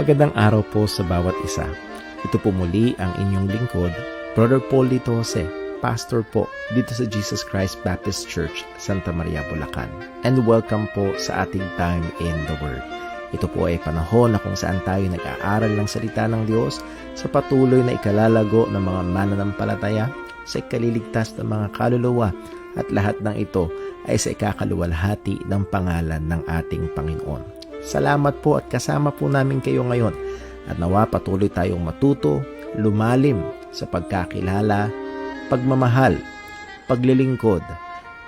Magandang araw po sa bawat isa. Ito po muli ang inyong lingkod, Brother Paul Lito Jose, Pastor po dito sa Jesus Christ Baptist Church, Santa Maria, Bulacan. And welcome po sa ating Time in the Word. Ito po ay panahon na kung saan tayo nag-aaral ng salita ng Diyos sa patuloy na ikalalago ng mga mananampalataya, sa ikaliligtas ng mga kaluluwa, at lahat ng ito ay sa ikakaluwalhati ng pangalan ng ating Panginoon. Salamat po at kasama po namin kayo ngayon at nawa patuloy tayong matuto, lumalim sa pagkakilala, pagmamahal, paglilingkod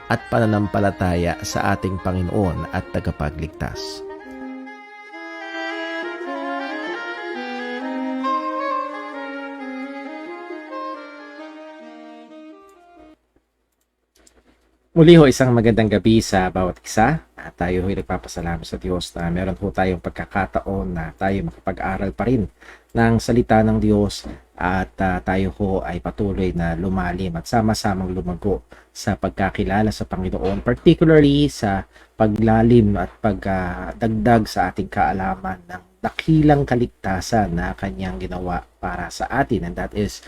at pananampalataya sa ating Panginoon at tagapagligtas. Muli ho, isang magandang gabi sa bawat isa. Tayo ho'y nagpapasalamat sa Diyos na meron ho tayong pagkakataon na tayo makapag-aral pa rin ng salita ng Diyos at tayo ho ay patuloy na lumalim at sama-samang lumago sa pagkakilala sa Panginoon, particularly sa paglalim at pagdagdag sa ating kaalaman ng dakilang kaligtasan na kanyang ginawa para sa atin, and that is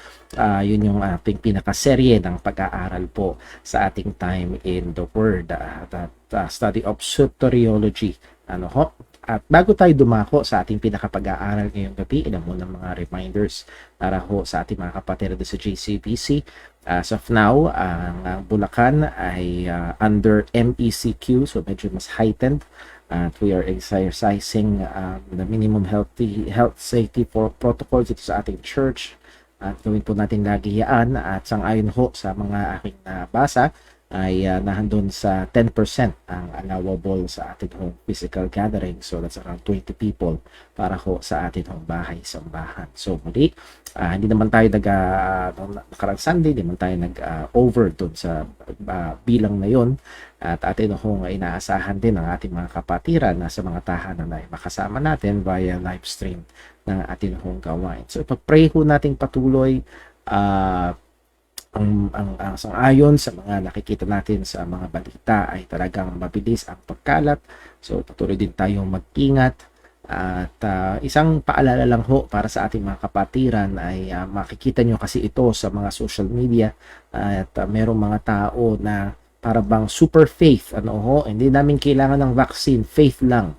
yun yung ating pinakaserye ng pag-aaral po sa ating Time in the Word, study of soteriology. At bago tayo dumako sa ating pinakapag-aaral ngayong gabi, ilan mo ng mga reminders para ho sa ating mga kapatid sa JCBC. As of now, ang Bulacan ay under MECQ, so medyo mas heightened. At we are exercising the minimum health safety protocols dito sa ating church. At gawin po natin lagi yan. At sang-ayon ho sa mga aking nabasa, ay nahandun sa 10% ang allowable sa ating home physical gathering. So that's around 20 people para ho sa ating home bahay-sambahan. So muli, hindi naman tayo nakarang Sunday, hindi naman tayo nag-over doon sa bilang na yon. At atin ho inaasahan din ang ating mga kapatiran na sa mga tahanan na makasama natin via live stream ng ating hong gawain. So ipag-pray ho nating patuloy ang sang-ayon sa mga nakikita natin sa mga balita ay talagang mabilis ang pagkalat. So patuloy din tayong mag-ingat. At isang paalala lang ho para sa ating mga kapatiran ay makikita nyo kasi ito sa mga social media at merong mga tao na para bang super faith, hindi namin kailangan ng vaccine, faith lang,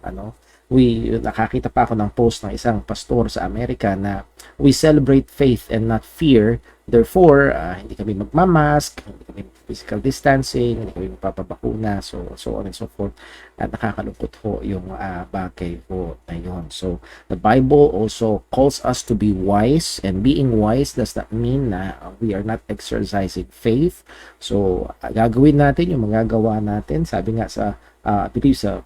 nakakita pa ako ng post ng isang pastor sa Amerika na we celebrate faith and not fear. Therefore, hindi kami magmamask, hindi kami physical distancing, hindi kami magpapabakuna, so on and so forth. At nakakalungkot ho yung bagay ho na yun. So, the Bible also calls us to be wise, and being wise does not mean na we are not exercising faith. So, gagawin natin yung magagawa natin. Sabi nga sa I believe sa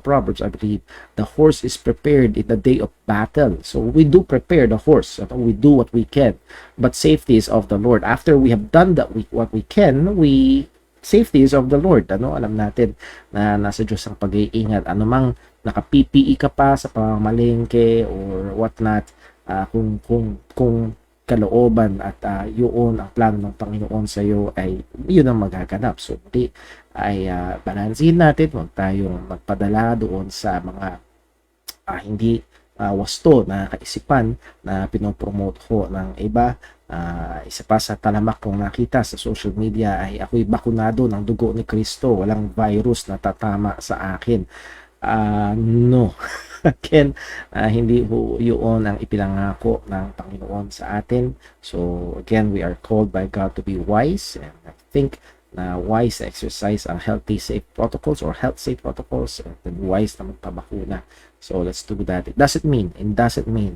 Proverbs, I believe the horse is prepared in the day of battle. So we do prepare the horse. We do what we can, but safety is of the Lord. After we have done what we can, safety is of the Lord. Alam natin na nasa Diyos ang pag-iingat. Mang naka-PPE ka pa sa pamamalengke or whatnot, kung kalooban at yun ang plano ng Panginoon sa iyo ay yun ang magaganap. So ay balansin natin, huwag tayong magpadala doon sa mga hindi wasto na kaisipan na pinopromote ho ng iba. Isa pa sa talamak kong nakita sa social media ay ako'y bakunado ng dugo ni Kristo, walang virus na tatama sa akin. No. Again, hindi ho yun ang ipinangako ng Panginoon sa atin. So again, we are called by God to be wise, and I think na wise na exercise ang healthy safe protocols or health safe protocols, and wise na magpabakuna. So let's do that. It doesn't mean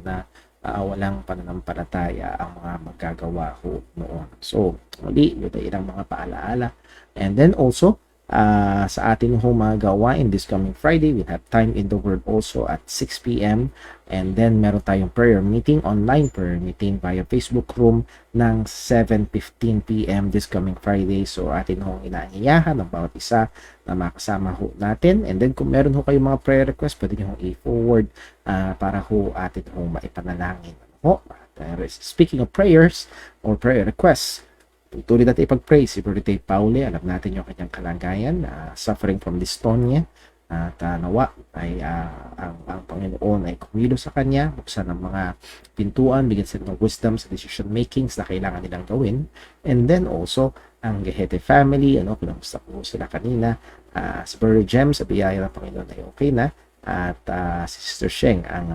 na walang pananampalataya ang mga magagawa ho noon. So muli, yun ay ilang mga paalaala. And then also, sa atin ho mga gawain this coming Friday, we'll have Time in the Word also at 6 p.m. And then meron tayong prayer meeting, online prayer meeting via Facebook room ng 7:15 p.m. this coming Friday. So atin ho inaanyayahan ng bawat isa na makasama ho natin. And then kung meron ho kayong mga prayer request, pwede nyo i-forward para ho atin ho maipanalangin. Speaking of prayers or prayer requests, tuloy natin ipag-pray si Brother Pauli. Alam natin yung kanyang kalagayan, suffering from dystonia. At nawa ay ang Panginoon ay kumilos sa kanya, buksan ang mga pintuan, bigyan sila ng wisdom sa decision makings na kailangan nilang gawin. And then also, ang Gehete family, kinamusta ko sila kanina, si Brother Jem, sa biyaya ng Panginoon ay okay na. At si Sister Sheng, ang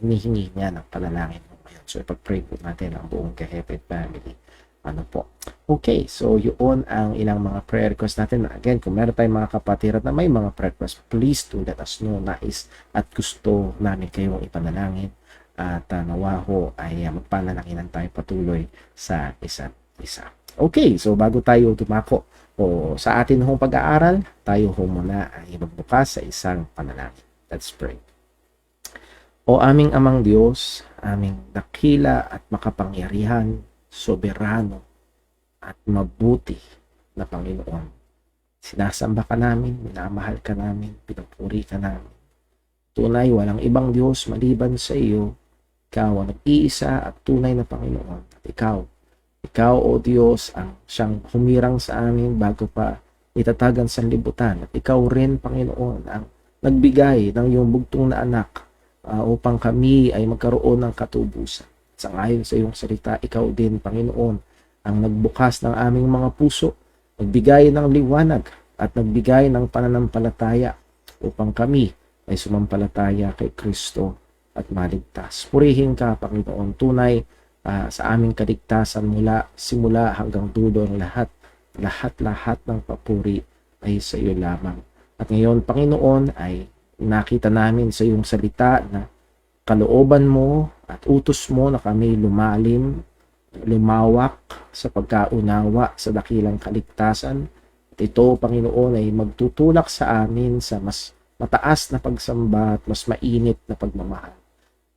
hinihingi niya ng panalangin mo ngayon. So, ipag-pray po natin ang buong Gehete family. Okay, so yun ang ilang mga prayer request natin. Again, kung meron tayong mga kapatiran na may mga prayer request, please do let us know. Nais at gusto namin kayong ipanalangin. At nawa ho ay magpanalakinan tayo patuloy sa isa't isa. Okay, so bago tayo dumako sa atin hong pag-aaral, tayo ho muna ay magbukas sa isang panalangin. Let's pray. O aming amang Diyos, aming dakila at makapangyarihan, soberano at mabuti na Panginoon. Sinasamba ka namin, minamahal ka namin, pinupuri ka namin. Tunay, walang ibang Diyos maliban sa iyo. Ikaw ang nag-iisa at tunay na Panginoon. At ikaw o Diyos, ang siyang humirang sa amin bago pa itatagan sa libutan. At ikaw rin, Panginoon, ang nagbigay ng iyong bugtong na anak upang kami ay magkaroon ng katubusan. Sangayon sa iyong salita, ikaw din, Panginoon, ang nagbukas ng aming mga puso, nagbigay ng liwanag at nagbigay ng pananampalataya upang kami ay sumampalataya kay Kristo at maligtas. Purihin ka, Panginoon, tunay sa aming kaligtasan simula hanggang dulo ng lahat ng papuri ay sa iyo lamang. At ngayon, Panginoon, ay nakita namin sa iyong salita na kalooban mo at utos mo na kami lumawak sa pagkaunawa sa dakilang kaligtasan. At ito, Panginoon, ay magtutulak sa amin sa mas mataas na pagsamba at mas mainit na pagmamahal.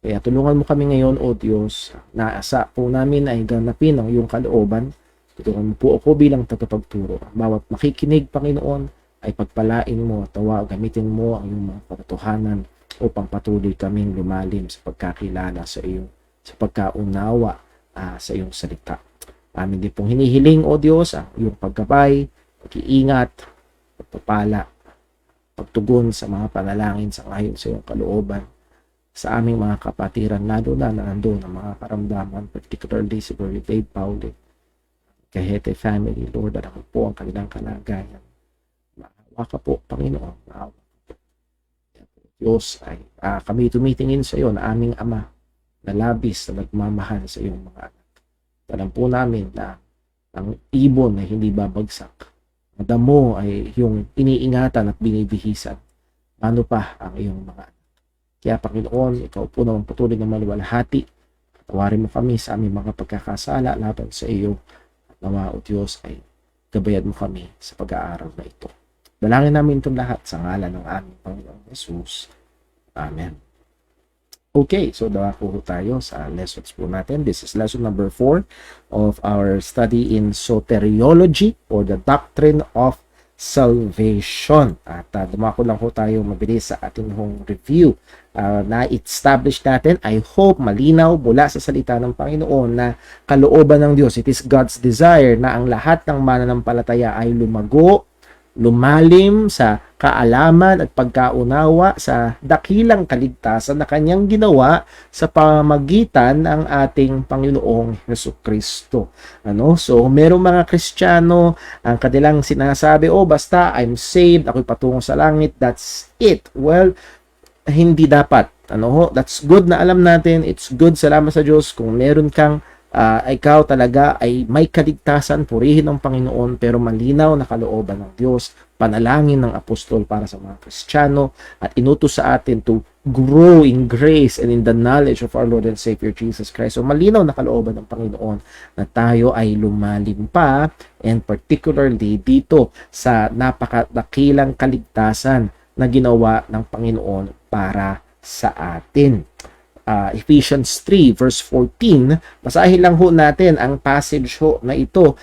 Kaya tulungan mo kami ngayon, O Diyos, na asa po namin ay ganapin ang iyong kalooban. Tulungan mo po ako bilang tagapagturo. Bawat makikinig, Panginoon, ay pagpalain mo at gamitin mo ang iyong mga katotohanan upang patuloy kaming lumalim sa pagkakilala sa iyo, sa pagkaunawa sa iyong salita. Amin din pong hinihiling, O Diyos, ang iyong paggabay, pag-iingat, pagpapala, pagtugon sa mga panalangin sa ngayon sa iyong kalooban, sa aming mga kapatiran, lalo na nandun ang mga karamdaman, particularly si Brother Dave Pauli, Gehete family, Lord, alam po ang kanilang kalagayan. Maawa ka po, Panginoon, maawa. Diyos, ay kami tumitingin sa iyo na aming Ama na labis na nagmamahal sa iyong mga anak. Alam po namin na ang ibon ay hindi babagsak. Ang damo ay yung iniingatan at binibihisan. Paano pa ang iyong mga anak? Kaya Panginoon, ikaw po naman patuloy na maluwalhati. Tawarin mo kami sa aming mga pagkakasala laban sa iyo. At nawa, O Diyos, ay gabayan mo kami sa pag-aaral na ito. Dalangin namin itong lahat sa ngalan ng aming Panginoong Jesus. Amen. Okay, so dako tayo sa lessons po natin. This is lesson number 4 of our study in soteriology or the doctrine of salvation. At dumako lang po tayo mabilis sa ating review na establish natin. I hope malinaw mula sa salita ng Panginoon na kalooban ng Diyos. It is God's desire na ang lahat ng mananampalataya ay lumalim sa kaalaman at pagkaunawa sa dakilang kaligtasan na kanyang ginawa sa pamamagitan ng ating Panginoong Jesucristo. So, merong mga Kristiyano ang kanilang sinasabi, basta I'm saved, ako'y patungo sa langit, that's it. Well, hindi dapat. That's good na alam natin. It's good, salamat sa Diyos kung meron kang ikaw talaga ay may kaligtasan, purihin ng Panginoon, pero malinaw na kalooban ng Diyos, panalangin ng apostol para sa mga Kristiyano at inutos sa atin to grow in grace and in the knowledge of our Lord and Savior Jesus Christ. So malinaw na kalooban ng Panginoon na tayo ay lumalim pa, and particularly dito sa napakadakilang kaligtasan na ginawa ng Panginoon para sa atin. Ephesians 3 verse 14. Basahin lang ho natin ang passage ho na ito,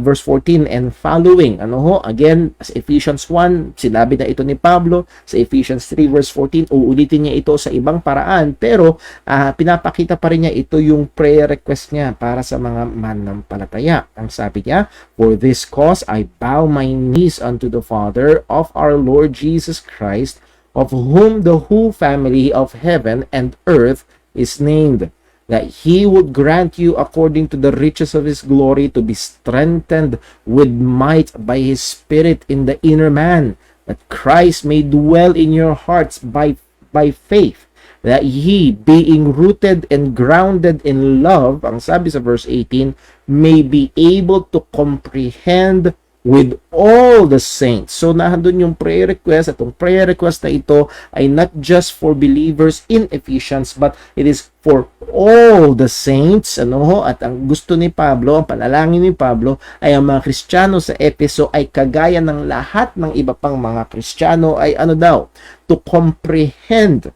verse 14 and following. Ano ho? Again, sa Ephesians 1, sinabi na ito ni Pablo. Sa Ephesians 3 verse 14, uulitin niya ito sa ibang paraan, pero pinapakita pa rin niya ito yung prayer request niya para sa mga mananampalataya. Ang sabi niya, "For this cause I bow my knees unto the Father of our Lord Jesus Christ, of whom the whole family of heaven and earth is named, that he would grant you according to the riches of his glory to be strengthened with might by his Spirit in the inner man, that Christ may dwell in your hearts by faith, that ye, being rooted and grounded in love," ang sabi sa verse 18, "may be able to comprehend with all the saints." So, nahandun yung prayer request. At yung prayer request na ito ay not just for believers in Ephesians, but it is for all the saints. Ano ho? At ang gusto ni Pablo, ang panalangin ni Pablo, ay ang mga Kristiyano sa Efeso ay kagaya ng lahat ng iba pang mga Kristiyano ay ano daw? To comprehend,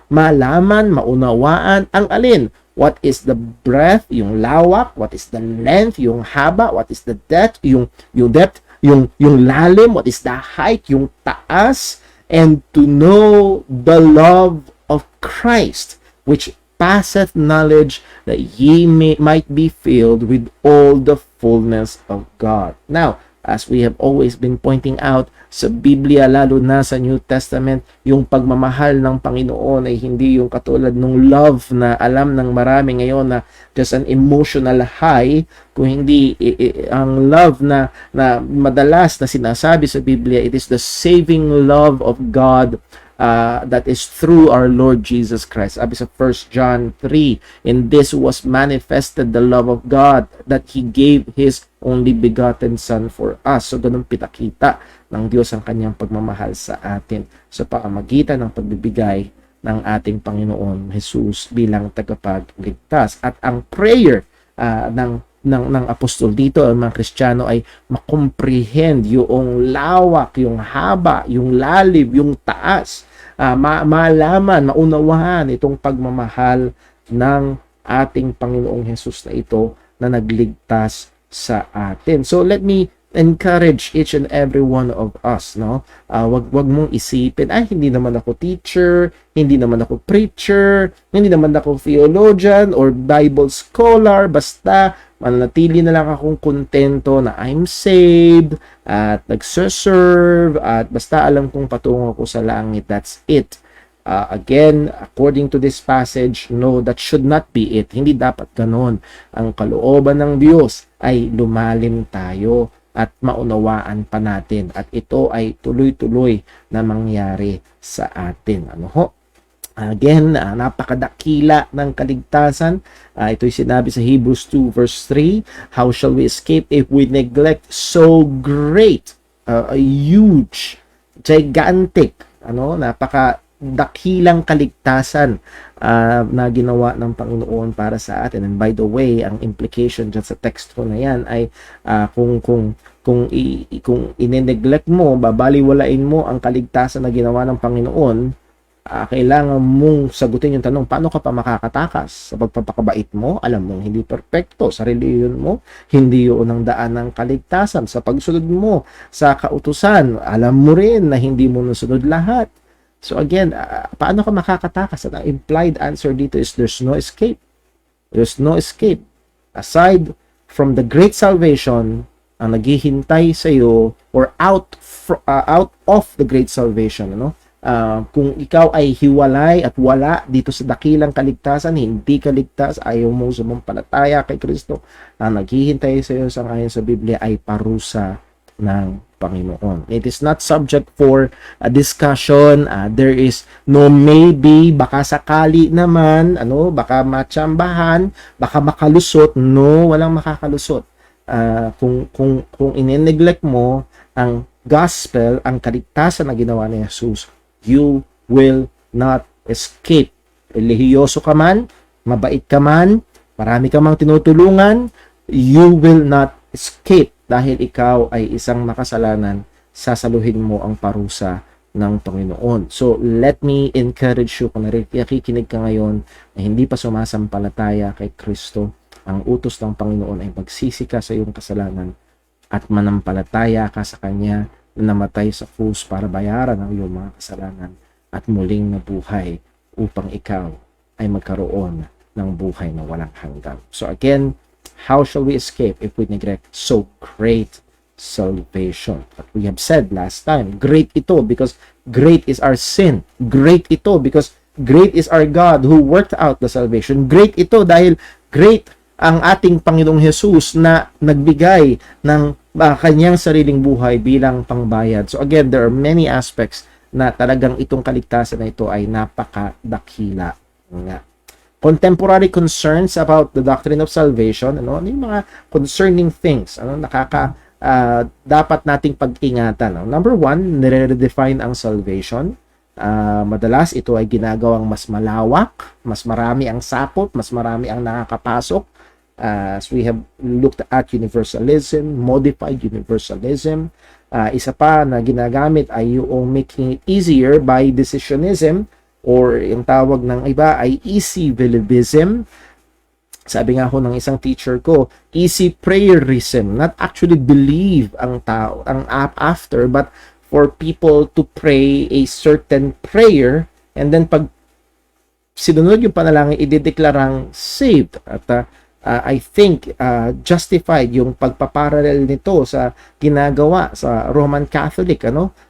malaman, maunawaan, ang alin? What is the breadth, yung lawak, what is the length, yung haba, what is the depth, yung depth, yung lalim, what is the height, yung taas, and to know the love of Christ, which passeth knowledge, that ye might be filled with all the fullness of God. Now, as we have always been pointing out, sa Biblia, lalo na sa New Testament, yung pagmamahal ng Panginoon ay hindi yung katulad ng love na alam ng marami ngayon na just an emotional high, kung hindi ang love na madalas na sinasabi sa Biblia, it is the saving love of God that is through our Lord Jesus Christ. Sabi sa 1 John 3, "In this was manifested the love of God, that He gave His only begotten Son for us." So, ganun pinakita ng Diyos ang kanyang pagmamahal sa atin sa pamamagitan ng pagbibigay ng ating Panginoon Jesus bilang tagapagligtas. At ang prayer ng apostol dito, ang mga Kristiyano, ay makomprehend yung lawak, yung haba, yung lalim, yung taas, malaman, maunawaan itong pagmamahal ng ating Panginoong Jesus na ito na nagligtas sa atin. So let me encourage each and every one of us, no? Wag mong isipin, hindi naman ako teacher, hindi naman ako preacher, hindi naman ako theologian or Bible scholar, basta manatili na lang akong kontento na I'm saved at nagserve at basta alam kong patungo ko sa langit. That's it. Again, according to this passage, no, that should not be it. Hindi dapat ganon. Ang kalooban ng Diyos ay lumalim tayo at maunawaan pa natin. At ito ay tuloy-tuloy na mangyari sa atin. Ano ho? Again, napakadakila ng kaligtasan. Ito'y sinabi sa Hebrews 2 verse 3, "How shall we escape if we neglect so great, a huge, gigantic, napakadakilang kaligtasan na ginawa ng Panginoon para sa atin." And by the way, ang implication dyan sa text ko na yan ay kung ineneglect mo, babaliwalain mo ang kaligtasan na ginawa ng Panginoon, kailangan mong sagutin yung tanong, paano ka pa makakatakas? Sa pagpapakabait mo, alam mong hindi perpekto. Sa reliyon mo, hindi yun ang daan ng kaligtasan. Sa pagsunod mo sa kautusan, alam mo rin na hindi mo nasunod lahat. So again, paano ka makakatakas? Ang implied answer dito is there's no escape. There's no escape. Aside from the great salvation, ang naghihintay sa iyo or out of the great salvation, kung ikaw ay hiwalay at wala dito sa dakilang kaligtasan, hindi ka ligtas, ayaw mo sumampalataya kay Kristo, ang naghihintay sa iyo sa ayon sa Biblia ay parusa ng Panginoon. It is not subject for a discussion. There is no maybe, baka sakali naman, baka matsambahan, baka makalusot. No, walang makakalusot. Kung ineneglect mo ang gospel, ang kaligtasan na ginawa ni Jesus, you will not escape. Relihiyoso ka man, mabait ka man, marami ka mang tinutulungan, you will not escape dahil ikaw ay isang makasalanan, sasaluhin mo ang parusa ng Panginoon. So, let me encourage you kung nakikinig ka ngayon na hindi pa sumasampalataya kay Kristo, ang utos ng Panginoon ay magsisi ka sa iyong kasalanan at manampalataya ka sa Kanya na namatay sa krus para bayaran ang iyong mga kasalanan at muling nabuhay upang ikaw ay magkaroon ng buhay na walang hanggan. So again, how shall we escape if we neglect so great salvation? But we have said last time, great ito because great is our sin. Great ito because great is our God who worked out the salvation. Great ito dahil great ang ating Panginoong Jesus na nagbigay ng kanyang sariling buhay bilang pangbayad. So again, there are many aspects na talagang itong kaligtasan na ito ay napakadakila nga. Contemporary concerns about the doctrine of salvation, ano yung mga concerning things, dapat nating pag-ingatan. Number one, nire-redefine ang salvation. Madalas ito ay ginagawang mas malawak, mas marami ang sakop, mas marami ang nakakapasok. As we have looked at universalism, modified universalism. Isa pa na ginagamit ay yung making it easier by decisionism, or yung tawag ng iba ay easy believism. Sabi nga ho ng isang teacher ko, easy prayerism, not actually believe ang tao, ang after, but for people to pray a certain prayer, and then pag sinunod yung panalangin, idedeklarang saved. At I think justified yung pagpaparallel nito sa ginagawa sa Roman Catholic,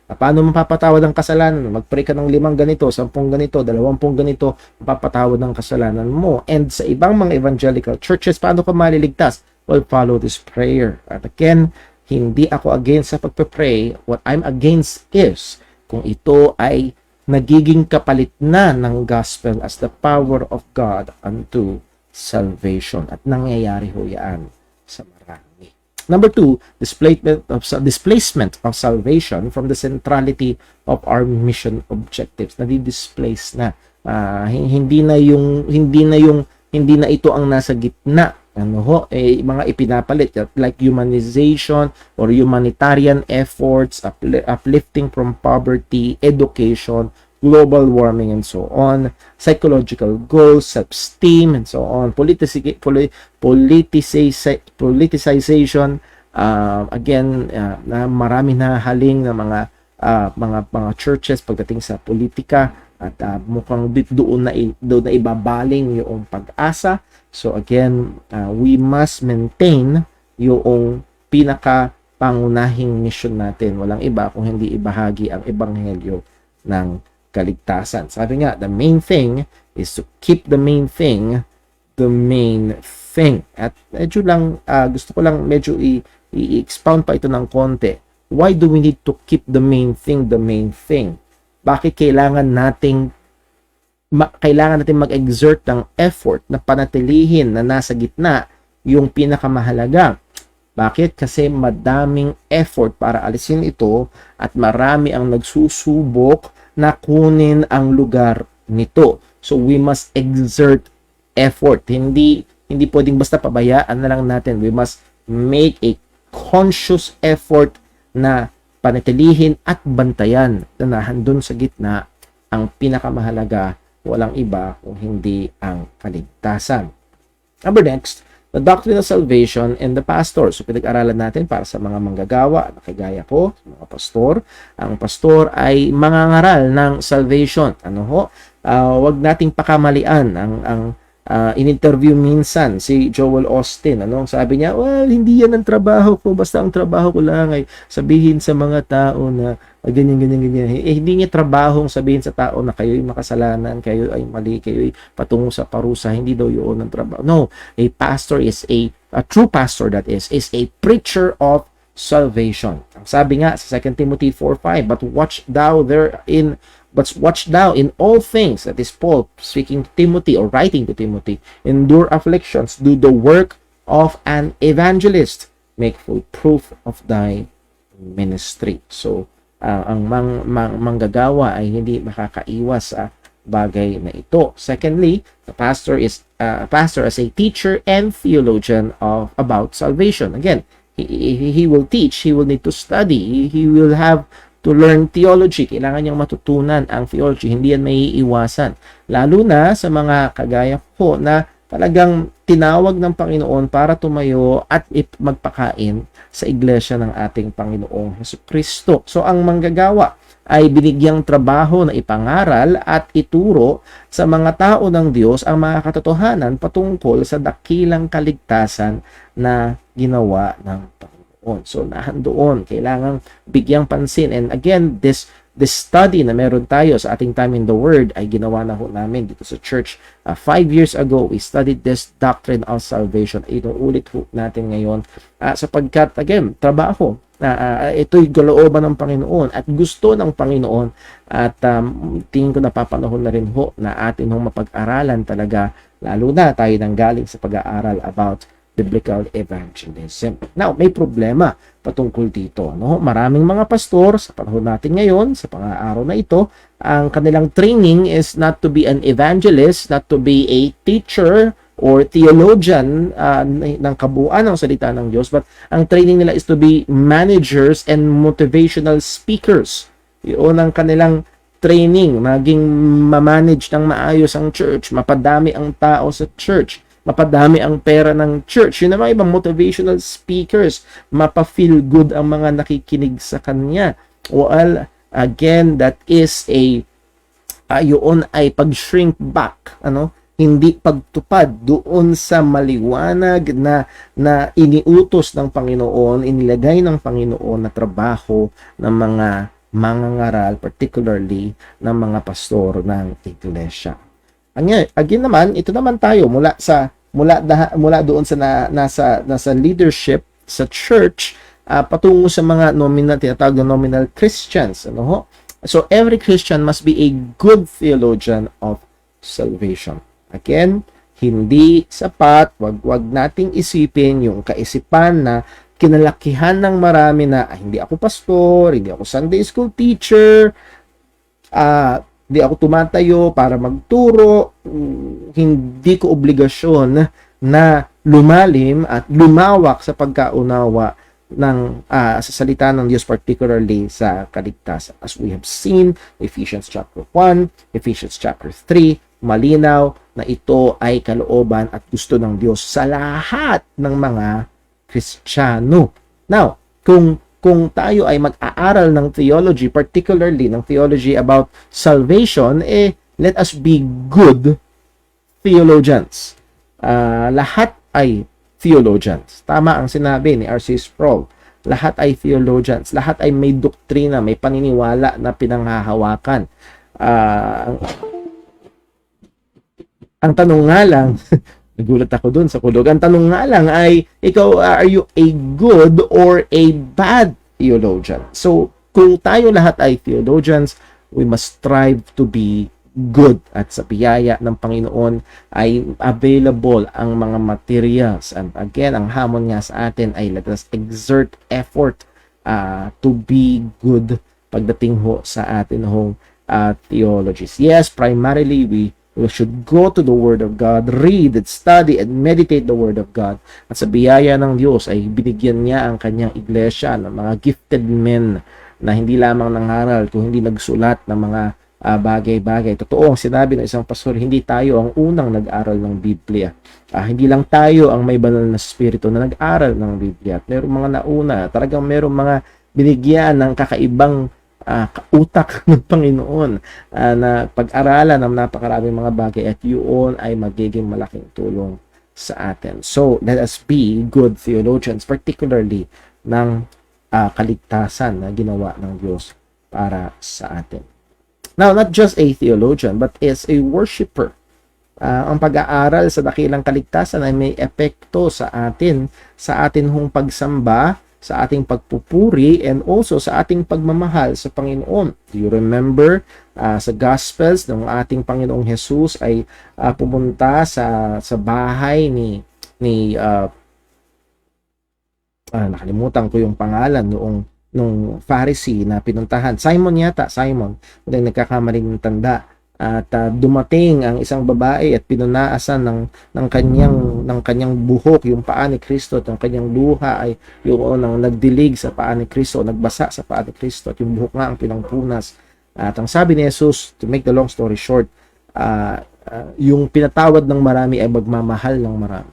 paano mapapatawad ang kasalanan? Magpray ka ng 5 ganito, 10 ganito, 20 ganito, mapapatawad ang kasalanan mo. And sa ibang mga evangelical churches, paano ka maliligtas? Well, follow this prayer. At again, hindi ako against sa pagpe-pray. What I'm against is kung ito ay nagiging kapalit na ng gospel as the power of God unto salvation. At nangyayari ho yan sa marami. Number 2, displacement of salvation from the centrality of our mission objectives. Nadi-displace na. Hindi na ito ang nasa gitna. Mga ipinapalit like humanization or humanitarian efforts, uplifting from poverty, education, global warming, and so on, psychological goals, self-esteem, and so on, politicization, again, na marami na haling na mga churches pagdating sa politika, at mukhang doon na ibabaling yung pag-asa. So again, we must maintain yung pinaka-pangunahing mission natin. Walang iba kung hindi ibahagi ang ebanghelyo ng kaligtasan. Sabi nga, the main thing is to keep the main thing the main thing. At medyo lang, gusto ko lang medyo i-expound pa ito ng konti. Why do we need to keep the main thing the main thing? Bakit kailangan nating mag-exert ng effort na panatilihin na nasa gitna yung pinakamahalaga? Bakit? Kasi madaming effort para alisin ito at marami ang nagsusubok na kunin ang lugar nito. So we must exert effort. Hindi pwedeng basta pabayaan na lang natin. We must make a conscious effort na panatilihin at bantayan na nandun sa gitna ang pinakamahalaga, walang iba kung hindi ang kaligtasan. Number next, the doctrine of salvation and the pastor. So pinag-aralan natin para sa mga manggagawa, nakagaya ko, mga pastor. Ang pastor ay mangangaral ng salvation. Wag nating pakamalian ang in-interview minsan si Joel Austin. Sabi niya, well, hindi yan ang trabaho ko. Basta ang trabaho ko lang ay sabihin sa mga tao na ganyan. Hindi niya trabahong sabihin sa tao na kayo'y makasalanan, kayo ay mali, kayo'y patungo sa parusa. Hindi daw yun ang trabaho. No, a pastor is a true pastor, that is a preacher of salvation. Sabi nga sa 2 Timothy 4:5, but watch thou in all things, that is Paul speaking to Timothy or writing to Timothy, endure afflictions, do the work of an evangelist, make full proof of thy ministry. So, ang manggagawa ay hindi makakaiwas sa bagay na ito. Secondly, the pastor is pastor as a teacher and theologian about salvation. Again, he will teach, he will need to study, he will have to learn theology. Kailangan niyang matutunan ang theology. Hindi yan maiiwasan. Lalo na sa mga kagaya ko na talagang tinawag ng Panginoon para tumayo at magpakain sa iglesia ng ating Panginoong Hesukristo. So ang manggagawa ay binigyang trabaho na ipangaral at ituro sa mga tao ng Diyos ang mga katotohanan patungkol sa dakilang kaligtasan na ginawa ng Panginoon. So nahandoon, kailangang bigyang pansin. And again, this study na meron tayo sa ating time in the Word ay ginawa na ho namin dito sa church. 5 years ago, we studied this doctrine of salvation. Inuulit ho natin ngayon sapagkat, again, trabaho. Ito'y kalooban ng Panginoon at gusto ng Panginoon at tingin ko napapanahon na rin ho na atin hong mapag-aralan talaga, lalo na tayo nang galing sa pag-aaral about biblical evangelism. Now, may problema patungkol dito. No? Maraming mga pastor sa panahon natin ngayon, sa pang-aaraw na ito, ang kanilang training is not to be an evangelist, not to be a teacher or theologian ng kabuuan ng salita ng Diyos, but ang training nila is to be managers and motivational speakers. Yun ang kanilang training, maging mamanage ng maayos ang church, mapadami ang tao sa church, mapadami ang pera ng church. Yun ang mga ibang motivational speakers, mapa-feel good ang mga nakikinig sa kanya. Well, again, that is yun ay pag-shrink back, hindi pagtupad doon sa maliwanag na iniutos ng Panginoon, inilagay ng Panginoon na trabaho ng mga mangangaral, particularly ng mga pastor ng iglesia. Again naman, ito naman tayo mula doon sa nasa leadership sa church patungo sa mga tinatawag na nominal Christians, So every Christian must be a good theologian of salvation. Again, hindi sapat, wag nating isipin yung kaisipan na kinalakihan ng marami na hindi ako pastor, hindi ako Sunday school teacher, hindi ako tumatayo para magturo, hindi ko obligasyon na lumalim at lumawak sa pagkaunawa sa salita ng Diyos, particularly sa kaligtasan. As we have seen, Ephesians chapter 1, Ephesians chapter 3, malinaw na ito ay kalooban at gusto ng Diyos sa lahat ng mga Kristiyano. Now, kung tayo ay mag-aaral ng theology, particularly ng theology about salvation, let us be good theologians. Lahat ay theologians. Tama ang sinabi ni R.C. Sproul. Lahat ay theologians. Lahat ay may doktrina, may paniniwala na pinanghahawakan. Ang tanong nga lang, nagulat ako dun sa kulog. Ang tanong nga lang ay, ikaw, are you a good or a bad theologian? So, kung tayo lahat ay theologians, we must strive to be good. At sa biyaya ng Panginoon ay available ang mga materials. And again, ang hamon nga sa atin ay let us exert effort to be good pagdating ho sa atin hong theologies. Yes, primarily we should go to the Word of God, read and study and meditate the Word of God. At sa biyaya ng Diyos ay binigyan niya ang kanyang iglesia ng mga gifted men na hindi lamang nangaral, kung hindi nagsulat ng mga bagay-bagay. Totoo ang sinabi ng isang pastor, hindi tayo ang unang nag-aral ng Biblia. Hindi lang tayo ang may banal na spirito na nag-aral ng Biblia. At merong mga nauna, talagang merong mga binigyan ng kakaibang utak ng Panginoon na pag-aralan ng napakaraming mga bagay at yun ay magiging malaking tulong sa atin. So, let us be good theologians, particularly ng kaligtasan na ginawa ng Diyos para sa atin. Now, not just a theologian, but as a worshiper. Ang pag-aaral sa dakilang kaligtasan ay may epekto sa atin hong pagsamba, sa ating pagpupuri, and also sa ating pagmamahal sa Panginoon. Do you remember sa Gospels ng ating Panginoong Jesus ay pumunta sa bahay ni nakalimutan ko yung pangalan nung Pharisee na pinuntahan. Simon yata, Simon. Kung nagkakamaling tanda. At dumating ang isang babae at pinunaasan ng kanyang buhok yung paa ni Kristo, at ang kanyang luha ay yung nang nagdilig sa paa ni Kristo, nagbasa sa paa ni Kristo, at yung buhok nga ang pinangpunas. At ang sabi ni Jesus, to make the long story short, yung pinatawad ng marami ay magmamahal ng marami.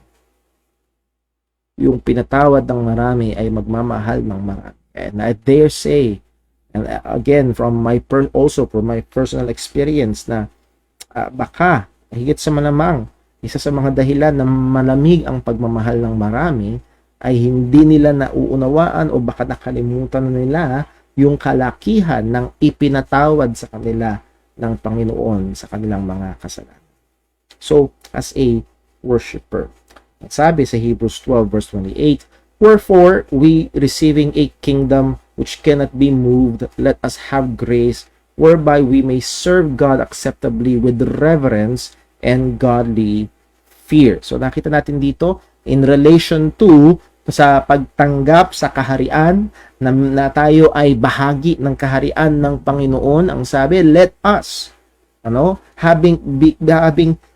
Yung pinatawad ng marami ay magmamahal ng marami. And I dare say, and again, from my personal experience, na baka higit sa malamang, isa sa mga dahilan na malamig ang pagmamahal ng marami ay hindi nila nauunawaan o baka nakalimutan na nila yung kalakihan ng ipinatawad sa kanila ng Panginoon sa kanilang mga kasalanan. So, as a worshiper, sabi sa Hebrews 12 verse 28, wherefore we receiving a kingdom which cannot be moved, let us have grace whereby we may serve God acceptably with reverence and godly fear. So nakita natin dito in relation to sa pagtanggap sa kaharian na tayo ay bahagi ng kaharian ng Panginoon. Ang sabi, let us having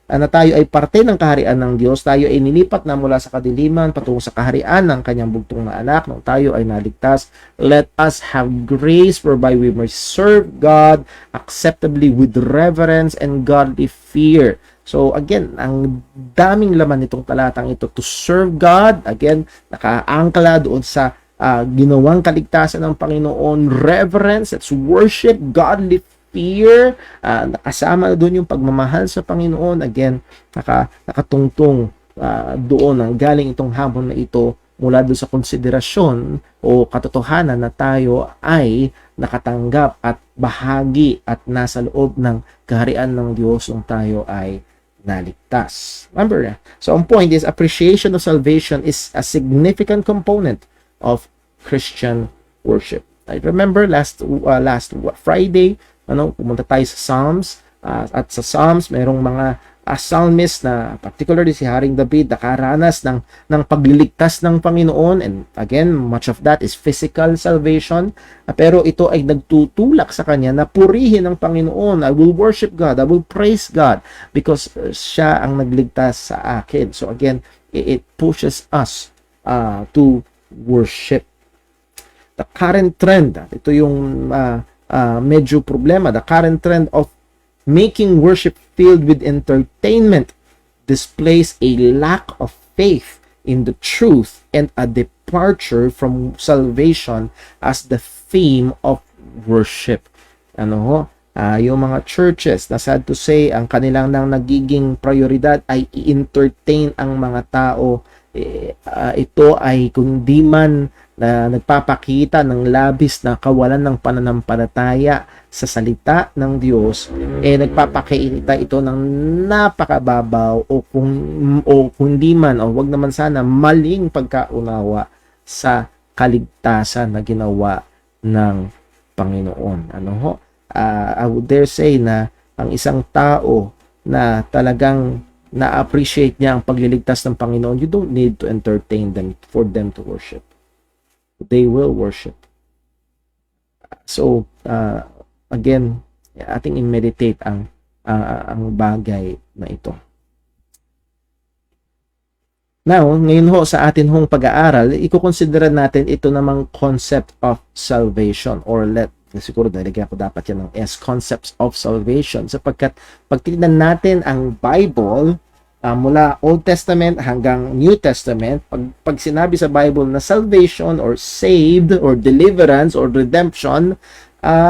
na tayo ay parte ng kaharian ng Diyos, tayo ay nilipat na mula sa kadiliman patungo sa kaharian ng kanyang bugtong na anak, nung tayo ay naligtas. Let us have grace whereby we may serve God acceptably with reverence and godly fear. So again, ang daming laman nitong talatang ito, to serve God. Again, nakaangkla doon sa ginawang kaligtasan ng Panginoon, reverence, that's worship, godly fear, nakasama doon yung pagmamahal sa Panginoon. Again, nakatungtong doon ang galing itong hamon na ito mula doon sa konsiderasyon o katotohanan na tayo ay nakatanggap at bahagi at nasa loob ng kaharian ng Diyos nung tayo ay naligtas. Remember, so ang point is, appreciation of salvation is a significant component of Christian worship. I remember last Friday, pumunta tayo sa Psalms, at sa Psalms mayroong mga psalmist na particularly si Haring David nakaranas ng pagliligtas ng Panginoon, and again, much of that is physical salvation, pero ito ay nagtutulak sa kanya na purihin ang Panginoon. I will worship God, I will praise God because siya ang nagligtas sa akin. So again, it pushes us to worship. The current trend, ito yung medyo problema, the current trend of making worship filled with entertainment displays a lack of faith in the truth and a departure from salvation as the theme of worship. Yung mga churches, na sad to say, ang kanilang nang nagiging prioridad ay i-entertain ang mga tao. Ito ay kundi man na nagpapakita ng labis na kawalan ng pananampalataya sa salita ng Diyos, nagpapakita ito ng napakababaw o kundi man o wag naman sana maling pagkaunawa sa kaligtasan na ginawa ng Panginoon. I would dare say na ang isang tao na talagang na-appreciate niya ang pagliligtas ng Panginoon, you don't need to entertain them for them to worship. They will worship. So, again, ating i-meditate ang bagay na ito. Now, ngayon sa atin hong pag-aaral, ikukonsidera natin ito namang concept of salvation, or siguro nalagyan ko dapat yan ng S, concepts of salvation, sapagkat pag tingnan natin ang Bible, mula Old Testament hanggang New Testament, pag sinabi sa Bible na salvation or saved or deliverance or redemption,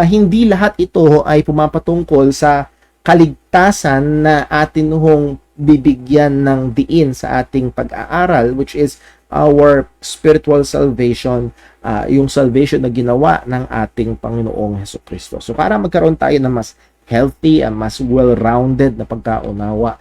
hindi lahat ito ay pumapatungkol sa kaligtasan na atin hong bibigyan ng diin sa ating pag-aaral, which is our spiritual salvation, yung salvation na ginawa ng ating Panginoong Hesukristo. So para magkaroon tayo ng mas healthy, mas well-rounded na pagkaunawa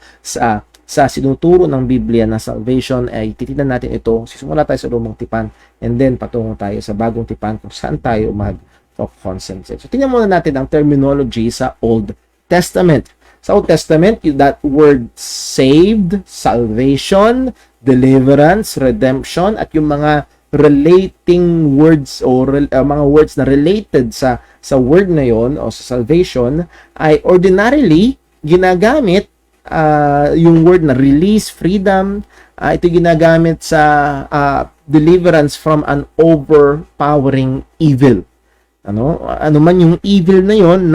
sa sinuturo ng Biblia na salvation, ay titignan natin ito. Sisimula tayo sa Lumang Tipan and then patungo tayo sa Bagong Tipan kung saan tayo mag-concentrate. So tingnan muna natin ang terminology sa Old Testament. Sa Old Testament, that word saved, salvation, deliverance, redemption, at yung mga relating words o mga words na related sa word na yon o sa salvation ay ordinarily ginagamit yung word na release, freedom, ito ginagamit sa deliverance from an overpowering evil. Ano man yung evil na yon,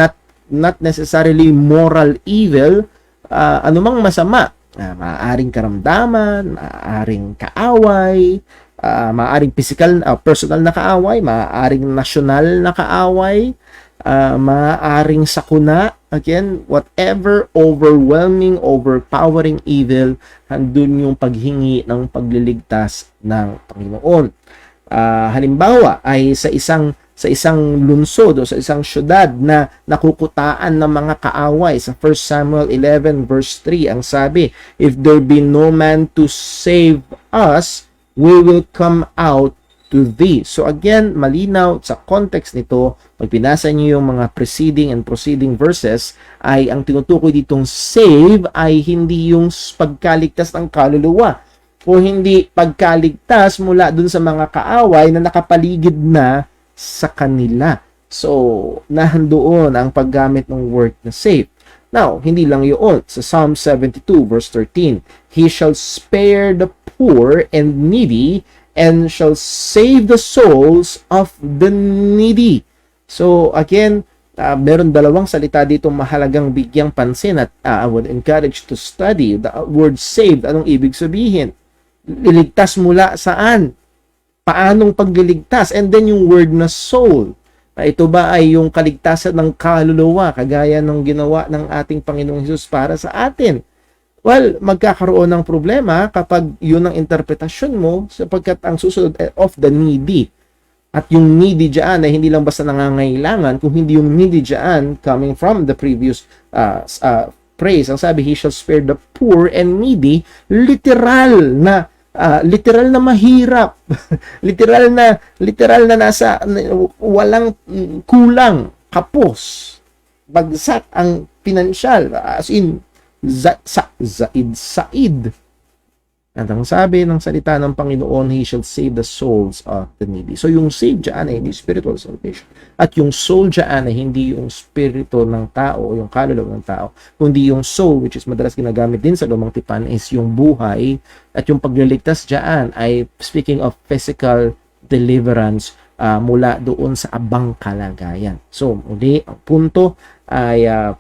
not necessarily moral evil, anumang masama, maaaring karamdaman, maaaring kaaway, maaaring physical, personal na kaaway, maaaring national na kaaway, maaaring sakuna, again, whatever overwhelming, overpowering evil, handun yung paghingi ng pagliligtas ng Panginoon. Halimbawa ay sa isang lungsod o sa isang syudad na nakukutaan ng mga kaaway. Sa 1 Samuel 11 verse 3 ang sabi, "If there be no man to save us, we will come out to thee." So again, malinaw sa context nito, pag binasa niyo yung mga preceding and proceeding verses, ay ang tinutukoy ditong save ay hindi yung pagkaligtas ng kaluluwa, o hindi pagkaligtas mula dun sa mga kaaway na nakapaligid na sa kanila. So, nahandoon ang paggamit ng word na save. Now, hindi lang yun. Sa Psalm 72 verse 13, "He shall spare the poor and needy, and shall save the souls of the needy." So, again, meron dalawang salita dito mahalagang bigyang pansin at I would encourage to study the word saved. Anong ibig sabihin? Liligtas mula saan? Paanong pagliligtas? And then yung word na soul. Ito ba ay yung kaligtasan ng kaluluwa, kagaya ng ginawa ng ating Panginoong Hesus para sa atin? Well, magkakaroon ng problema kapag yun ang interpretasyon mo, sapagkat ang susunod of the needy. At yung needy dyan ay hindi lang basta nangangailangan, kung hindi yung needy dyan coming from the previous praise. Ang sabi, "He shall spare the poor and needy," literal na mahirap. literal na nasa walang kulang, kapos, bagsak ang pinansyal, as in said. At ang sabi ng salita ng Panginoon, "He shall save the souls of the needy." So yung save dyan ay hindi spiritual salvation. At yung soul dyan ay hindi yung spirito ng tao, yung kaluluwa ng tao, kundi yung soul, which is madalas ginagamit din sa Lumang Tipan, is yung buhay. At yung pagliligtas dyan ay speaking of physical deliverance mula doon sa abang kalagayan. So muli, ang punto ay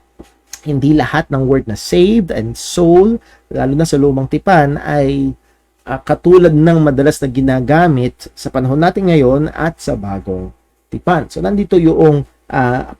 hindi lahat ng word na saved and soul, lalo na sa Lumang Tipan, ay katulad ng madalas na ginagamit sa panahon natin ngayon at sa Bagong Tipan. So nandito yung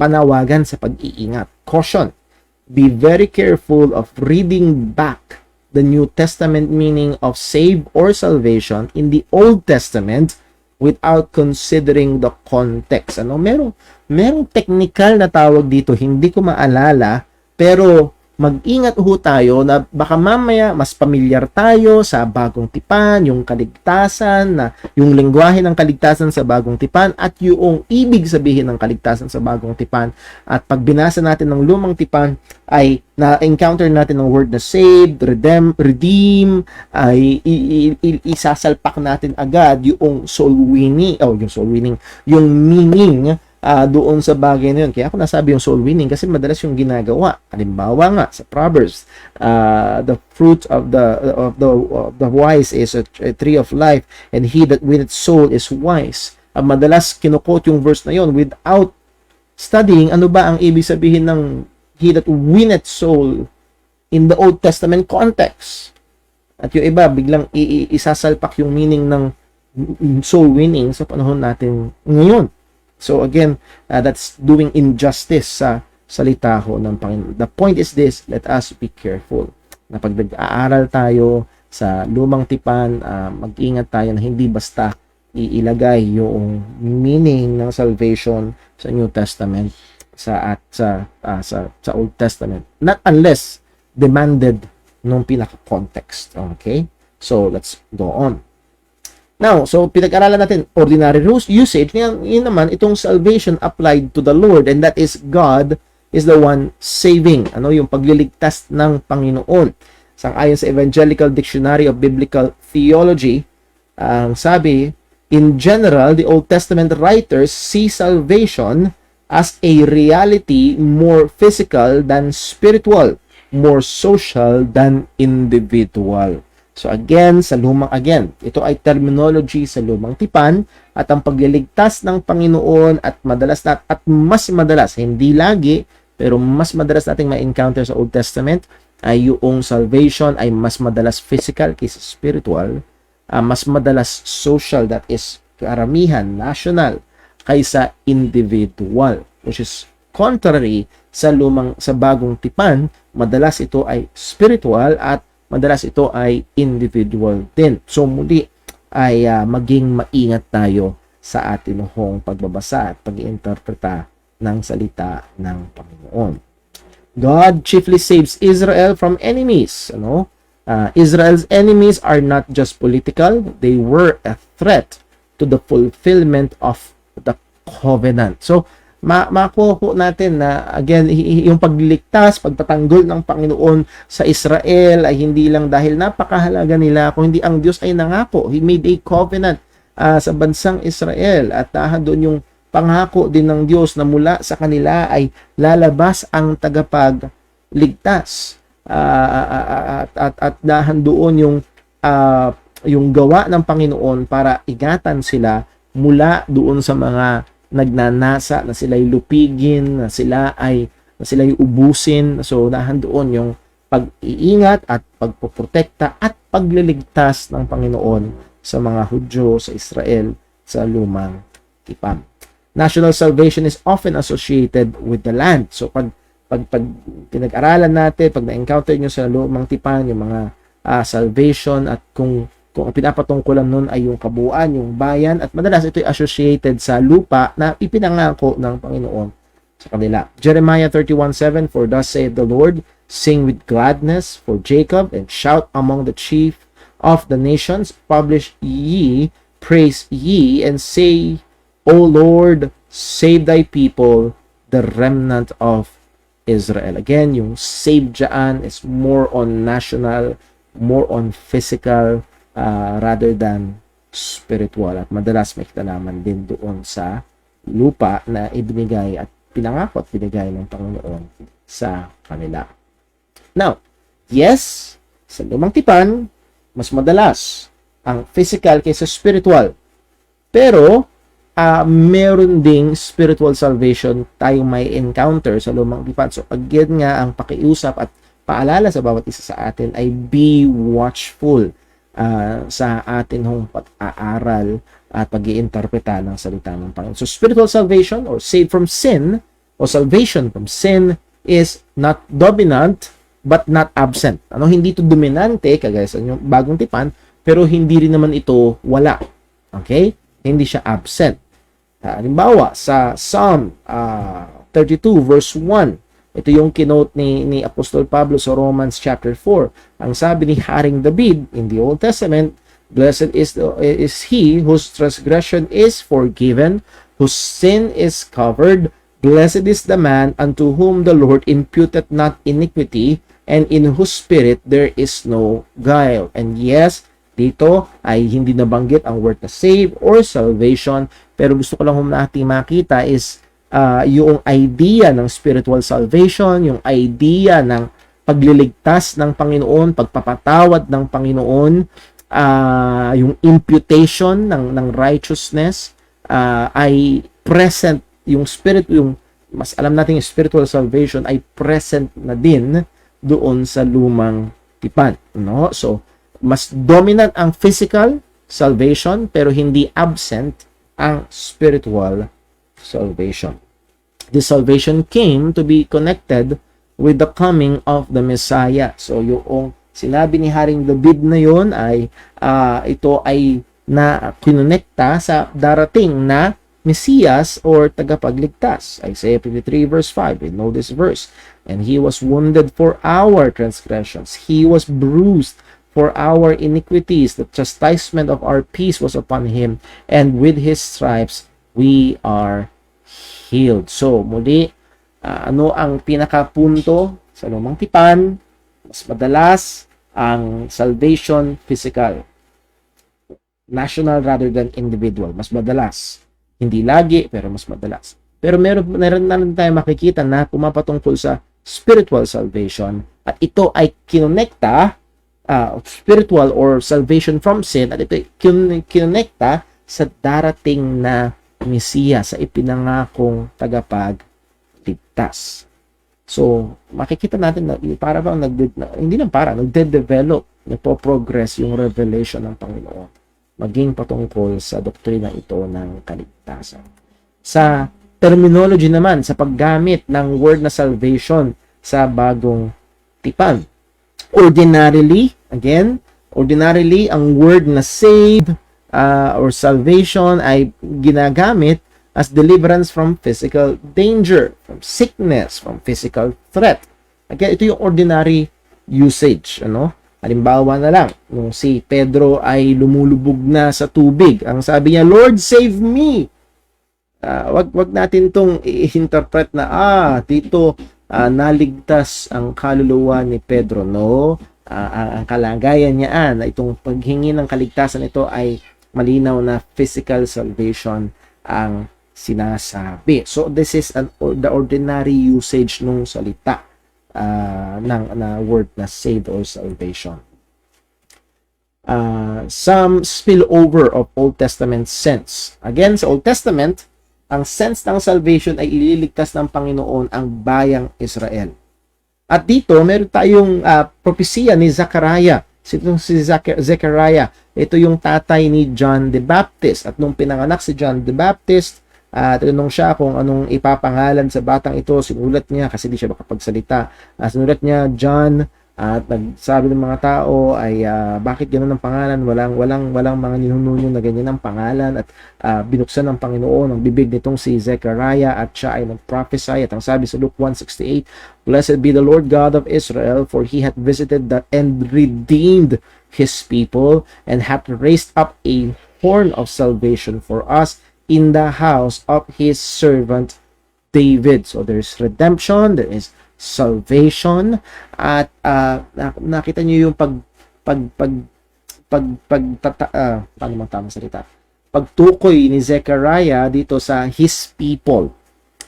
panawagan sa pag-iingat. Caution: be very careful of reading back the New Testament meaning of save or salvation in the Old Testament without considering the context. Merong technical na tawag dito, hindi ko maalala, pero mag-ingat ho tayo na baka mamaya mas pamilyar tayo sa Bagong Tipan, yung kaligtasan, yung lengguwahe ng kaligtasan sa Bagong Tipan at yung ibig sabihin ng kaligtasan sa Bagong Tipan. At pag binasa natin ng Lumang Tipan ay na-encounter natin ng word na saved, redeem, ay isasalpak natin agad yung soul winning, yung meaning doon sa bagay na yun. Kaya ako nasabi yung soul winning kasi madalas yung ginagawa. Halimbawa nga sa Proverbs, the fruit of the wise is a tree of life, and he that winneth soul is wise. Madalas kinukot yung verse na yun without studying ano ba ang ibig sabihin ng he that winneth soul in the Old Testament context. At yung iba biglang isasalpak yung meaning ng soul winning sa panahon natin ngayon. So again, that's doing injustice sa salita ho ng Panginoon. The point is this: let us be careful. Na pag nag-aaral tayo sa Lumang Tipan, mag-ingat tayo na hindi basta iilagay yung meaning ng salvation sa New Testament sa Old Testament. Not unless demanded nung pinaka-context. Okay? So let's go on. Now, so pinag-aralan natin ordinary usage. Yun naman, itong salvation applied to the Lord, and that is God is the one saving. Yung pagliligtas ng Panginoon. Sang-ayon sa Evangelical Dictionary of Biblical Theology, ang sabi, in general, the Old Testament writers see salvation as a reality more physical than spiritual. more social than individual. So again, ito ay terminology sa lumang tipan at ang pagliligtas ng Panginoon at mas madalas, hindi lagi, pero mas madalas nating ma-encounter sa Old Testament ay yung salvation ay mas madalas physical kaysa spiritual, mas madalas social, that is karamihan, national, kaysa individual, which is contrary sa bagong tipan, madalas ito ay spiritual at madalas ito ay individual din. So muli ay maging maingat tayo sa atinong pagbabasa at pag-iinterpreta ng salita ng Panginoon. God chiefly saves Israel from enemies. Israel's enemies are not just political, they were a threat to the fulfillment of the covenant. So makuha po natin na again, yung pagliligtas, pagtatanggol ng Panginoon sa Israel ay hindi lang dahil napakahalaga nila, kung hindi ang Diyos ay nangako. He made a covenant sa bansang Israel at doon yung pangako din ng Diyos na mula sa kanila ay lalabas ang tagapagligtas. At dahan doon yung gawa ng Panginoon para ingatan sila mula doon sa mga nagnanasa, na sila'y lupigin, na sila'y ubusin. So, doon yung pag-iingat at pagpoprotekta at pagliligtas ng Panginoon sa mga Hudyo, sa Israel, sa lumang tipan. National salvation is often associated with the land. So, pag pinag-aralan natin, pag na-encounter nyo sa lumang tipan, yung mga salvation at kung ang pinapatungkulan nun ay yung kabuuan, yung bayan, at madalas ito ay associated sa lupa na ipinangako ng Panginoon sa kanila. Jeremiah 31:7, For thus saith the Lord, sing with gladness for Jacob, and shout among the chief of the nations, publish ye, praise ye, and say, O Lord, save thy people, the remnant of Israel. Again, yung save dyan is more on national, more on physical, rather than spiritual, at madalas makita naman din doon sa lupa na ibinigay at pinangako at binigay ng Panginoon sa kanila. Now, yes, sa lumang tipan, mas madalas ang physical kaysa spiritual. Pero, meron ding spiritual salvation tayong may encounter sa lumang tipan. So, again nga, ang pakiusap at paalala sa bawat isa sa atin ay be watchful sa atin pag-aaral at pag-iinterpreta ng salita ng Panginoon. So, spiritual salvation or saved from sin o salvation from sin is not dominant but not absent. Hindi ito dominante kagaya sa inyong bagong tipan, pero hindi rin naman ito wala. Okay? Hindi siya absent. Halimbawa, sa Psalm 32 verse 1, ito yung kinote ni Apostol Pablo sa Romans chapter 4. Ang sabi ni Haring David in the Old Testament, Blessed is he whose transgression is forgiven, whose sin is covered. Blessed is the man unto whom the Lord imputeth not iniquity, and in whose spirit there is no guile. And yes, dito ay hindi nabanggit ang word na save or salvation, pero gusto ko lang natin makita is yung idea ng spiritual salvation, yung idea ng pagliligtas ng Panginoon, pagpapatawad ng Panginoon, yung imputation ng righteousness ay present. Yung mas alam natin yung spiritual salvation ay present na din doon sa lumang tipan. No? So, mas dominant ang physical salvation pero hindi absent ang spiritual salvation. This salvation came to be connected with the coming of the Messiah. So, yung sinabi ni Haring David na yun ay ito ay na kinonekta sa darating na Mesias or tagapagligtas. Isaiah 53 verse 5. We know this verse. And he was wounded for our transgressions. He was bruised for our iniquities. The chastisement of our peace was upon him. And with his stripes, we are healed. So, muli, ano ang pinakapunto sa lumang tipan? Mas madalas ang salvation physical. National rather than individual. Mas madalas. Hindi lagi, pero mas madalas. Pero meron na rin tayo makikita na pumapatungkol sa spiritual salvation, at ito ay kinonekta, spiritual or salvation from sin, at ito ay kinonekta sa darating na Mesiya, sa ipinangakong tagapagligtas. So, makikita natin na para bang nagde-develop, nagpo-progress yung revelation ng Panginoon maging patungkol sa doktrina ito ng kaligtasan. Sa terminology naman, sa paggamit ng word na salvation sa bagong tipan. Ordinarily, ang word na save or salvation ay ginagamit as deliverance from physical danger, from sickness, from physical threat. Again, ito yung ordinary usage, Halimbawa na lang, nung si Pedro ay lumulubog na sa tubig, ang sabi niya, Lord, save me! Wag natin tong i-interpret na, dito naligtas ang kaluluwa ni Pedro. No, ang kalagayan niya na itong paghingi ng kaligtasan ito ay malinaw na physical salvation ang sinasabi. So, this is the ordinary usage ng salita. Na word na saved or salvation. Some spillover of Old Testament sense. Again, sa Old Testament, ang sense ng salvation ay ililigtas ng Panginoon ang bayang Israel. At dito, meron tayong propesya ni Zechariah. Si Zechariah, ito yung tatay ni John the Baptist. At nung pinanganak si John the Baptist, tinanong siya kung anong ipapangalan sa batang ito. Sinulat niya, kasi di siya makapagsalita. Sinulat niya John, at nagsabi ng mga tao ay bakit ganoon ang pangalan? Walang mga ninuno na ganyan ang pangalan. At binuksan ng Panginoon ang bibig nitong si Zechariah at siya ay nag-prophesy. At ang sabi sa Luke 1:68, Blessed be the Lord God of Israel, for He hath visited and redeemed His people, and hath raised up a horn of salvation for us in the house of His servant David. So there's redemption, there is salvation, at nakita niyo yung paano mang tamang salita? Pagtukoy ni Zechariah dito sa his people.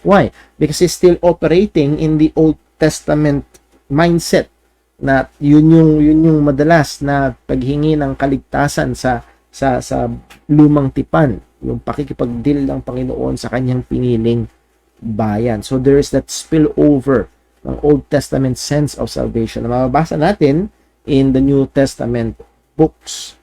Why? Because he's still operating in the Old Testament mindset na yun yung madalas na paghingi ng kaligtasan sa lumang tipan, yung pakikipagdeal ng Panginoon sa kanyang piniling bayan. So there is that spillover ng Old Testament sense of salvation na mababasa natin in the New Testament books.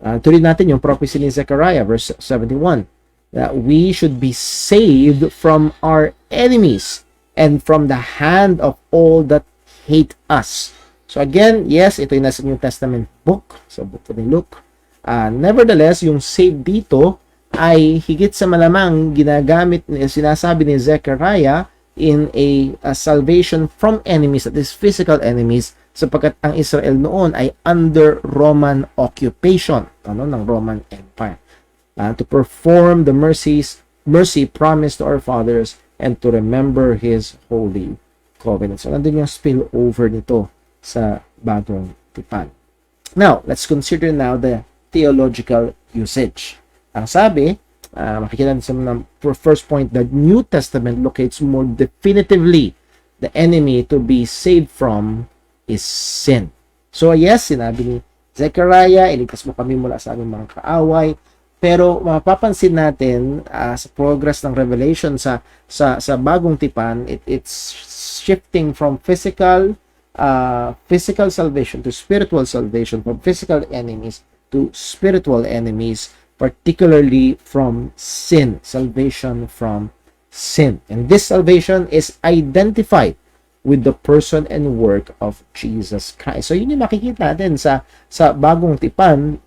Tuloy natin yung prophecy ni Zechariah, verse 71, that we should be saved from our enemies and from the hand of all that hate us. So again, yes, ito yung nasa New Testament book, sa book ni Luke. Nevertheless, yung save dito ay higit sa malamang sinasabi ni Zechariah in a salvation from enemies, that is physical enemies, sapagkat ang Israel noon ay under Roman occupation, ng Roman Empire, to perform the mercy promised to our fathers and to remember His holy covenant. So nandun yung spillover nito sa bagong tipan. Now, let's consider now the theological usage. Ang sabi, makikita natin sa first point, the New Testament locates more definitively the enemy to be saved from is sin. So yes, sinabi ni Zechariah, iligtas mo kami mula sa aming mga kaaway. Pero mapapansin natin sa progress ng revelation sa bagong tipan, it's shifting from physical salvation to spiritual salvation, from physical enemies to spiritual enemies, particularly from sin, salvation from sin. And this salvation is identified with the person and work of Jesus Christ. So yun yung makikita natin sa bagong tipan,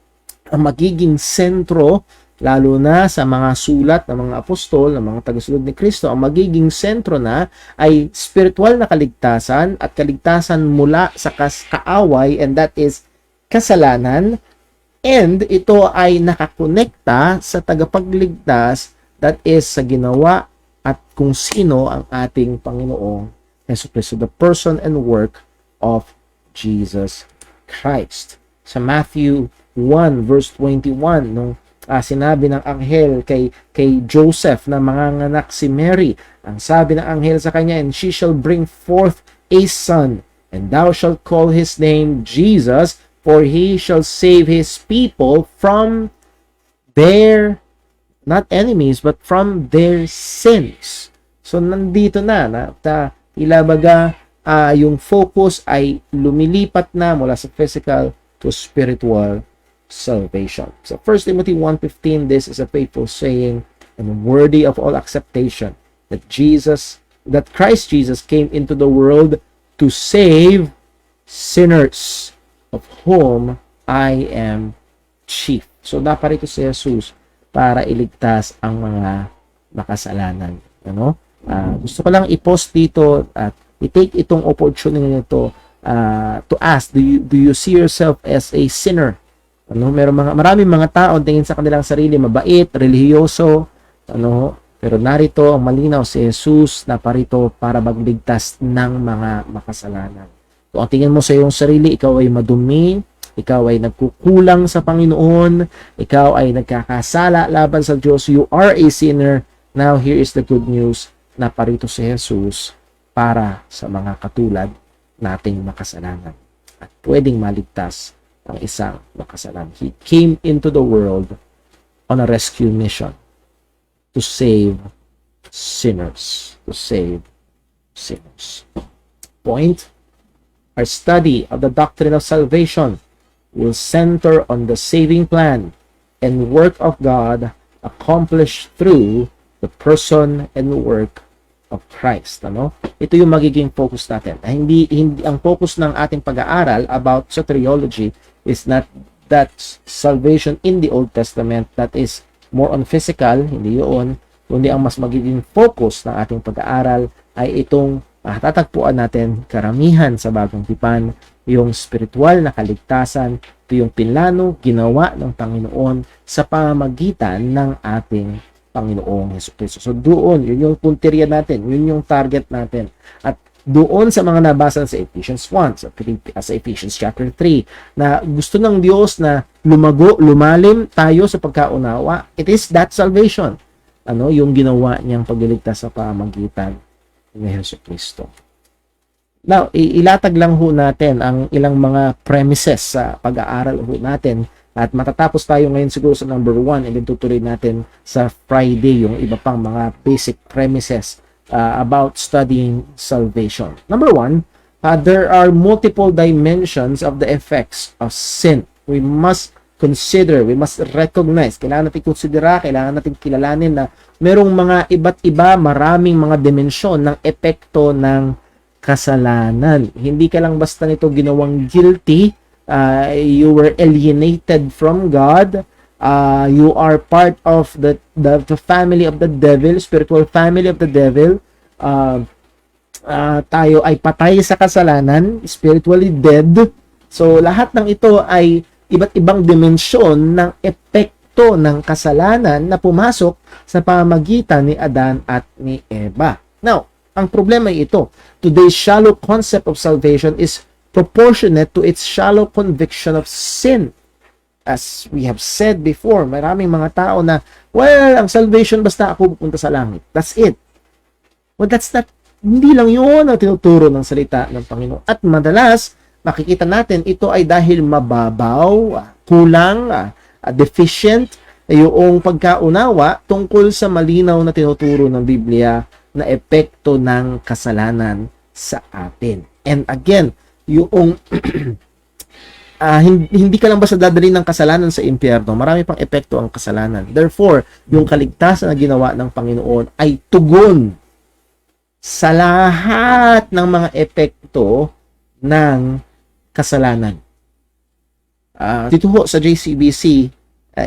ang magiging sentro, lalo na sa mga sulat ng mga apostol, ng mga tagasunod ni Kristo, ang magiging sentro na ay spiritual na kaligtasan at kaligtasan mula sa kaaway, and that is kasalanan. And ito ay nakakonekta sa tagapagligtas, that is sa ginawa at kung sino ang ating Panginoong Jesucristo, the person and work of Jesus Christ. Sa Matthew 1 verse 21, nung sinabi ng anghel kay Joseph na manganganak si Mary. Ang sabi ng anghel sa kanya, and she shall bring forth a son, and thou shalt call his name Jesus, for he shall save his people from their, not enemies, but from their sins. So, nandito na tila baga, yung focus ay lumilipat na mula sa physical to spiritual salvation. So 1 Timothy 1:15, this is a faithful saying and worthy of all acceptation, that Christ Jesus came into the world to save sinners, of whom I am chief. So naparito si Jesus para iligtas ang mga makasalanan. Gusto ko lang i-post dito at i-take itong opportunity nito to ask, do you see yourself as a sinner? Maraming mga tao tingin sa kanilang sarili mabait, relihiyoso, pero narito ang malinaw, si Jesus na parito para magligtas ng mga makasalanan. Kung ang tingin mo sa iyong sarili, ikaw ay madumi, ikaw ay nagkukulang sa Panginoon, ikaw ay nagkakasala laban sa Diyos, you are a sinner. Now here is the good news, na parito si Jesus para sa mga katulad nating makasalanan at pwedeng maligtas ang isang makasalanan. He came into the world on a rescue mission to save sinners. To save sinners. Point: our study of the doctrine of salvation will center on the saving plan and work of God accomplished through the person and work of Christ. Ito yung magiging focus natin. Hindi ang focus ng ating pag-aaral about soteriology is not that salvation in the Old Testament that is more on physical, hindi yun, kundi ang mas magiging focus ng ating pag-aaral ay itong tatagpuan natin karamihan sa Bagong Tipan, yung spiritual na kaligtasan, ito yung pinlano, ginawa ng Panginoon sa pamamagitan ng ating Panginoong Jesucristo. So doon, yun yung punteriya natin, yun yung target natin. At doon sa mga nabasa sa Ephesians 1, sa Ephesians chapter 3, na gusto ng Diyos na lumalim tayo sa pagkaunawa, it is that salvation. Yung ginawa niyang pagliligtas sa pamamagitan ni Jesucristo. Now, ilatag lang ho natin ang ilang mga premises sa pag-aaral ho natin. At matatapos tayo ngayon siguro sa number 1 and then tutuloy natin sa Friday yung iba pang mga basic premises about studying salvation. Number 1, there are multiple dimensions of the effects of sin. We must consider, we must recognize, kailangan natin konsidera, kailangan natin kilalanin na merong mga iba't iba, maraming mga dimensyon ng epekto ng kasalanan. Hindi ka lang basta nito ginawang guilty, you were alienated from God, you are part of the family of the devil, spiritual family of the devil, tayo ay patay sa kasalanan, spiritually dead. So lahat ng ito ay iba't ibang dimensyon ng epekto ng kasalanan na pumasok sa pamamagitan ni Adan at ni Eva. Now, ang problema ay ito. Today's shallow concept of salvation is proportionate to its shallow conviction of sin. As we have said before, maraming mga tao na, well, ang salvation basta ako pupunta sa langit. That's it. Well, that's not, hindi lang yun ang tinuturo ng salita ng Panginoon. At madalas, makikita natin, ito ay dahil mababaw, kulang, deficient, yung pagkaunawa tungkol sa malinaw na tinuturo ng Biblia na epekto ng kasalanan sa atin. And again, yung hindi ka lang basta dadalhin ng kasalanan sa impyerno, marami pang epekto ang kasalanan. Therefore, yung kaligtasan na ginawa ng Panginoon ay tugon sa lahat ng mga epekto ng kasalanan. Dito ho sa JCBC,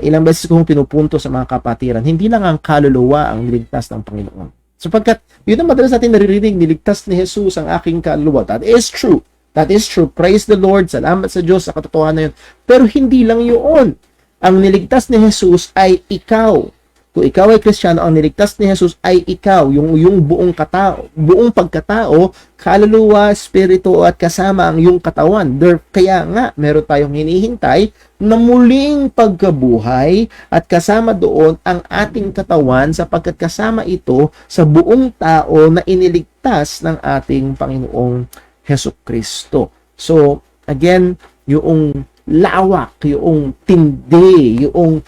ilang beses kong pinupunto sa mga kapatiran, hindi lang ang kaluluwa ang niligtas ng Panginoon. Sapagkat, yun ang madalas natin naririnig, niligtas ni Jesus ang aking kaluluwa. That is true. That is true. Praise the Lord. Salamat sa Diyos sa katotohanan na yun. Pero hindi lang yun. Ang niligtas ni Jesus ay ikaw. Kung ikaw ay Kristiyano, ang niligtas ni Jesus ay ikaw, yung buong katao, buong pagkatao, kaluluwa, espiritu at kasama ang iyong katawan. Kaya nga, meron tayong hinihintay na muling pagkabuhay at kasama doon ang ating katawan sapagkat kasama ito sa buong tao na iniligtas ng ating Panginoong Hesukristo. So, again, yung lawak, yung tindi, yung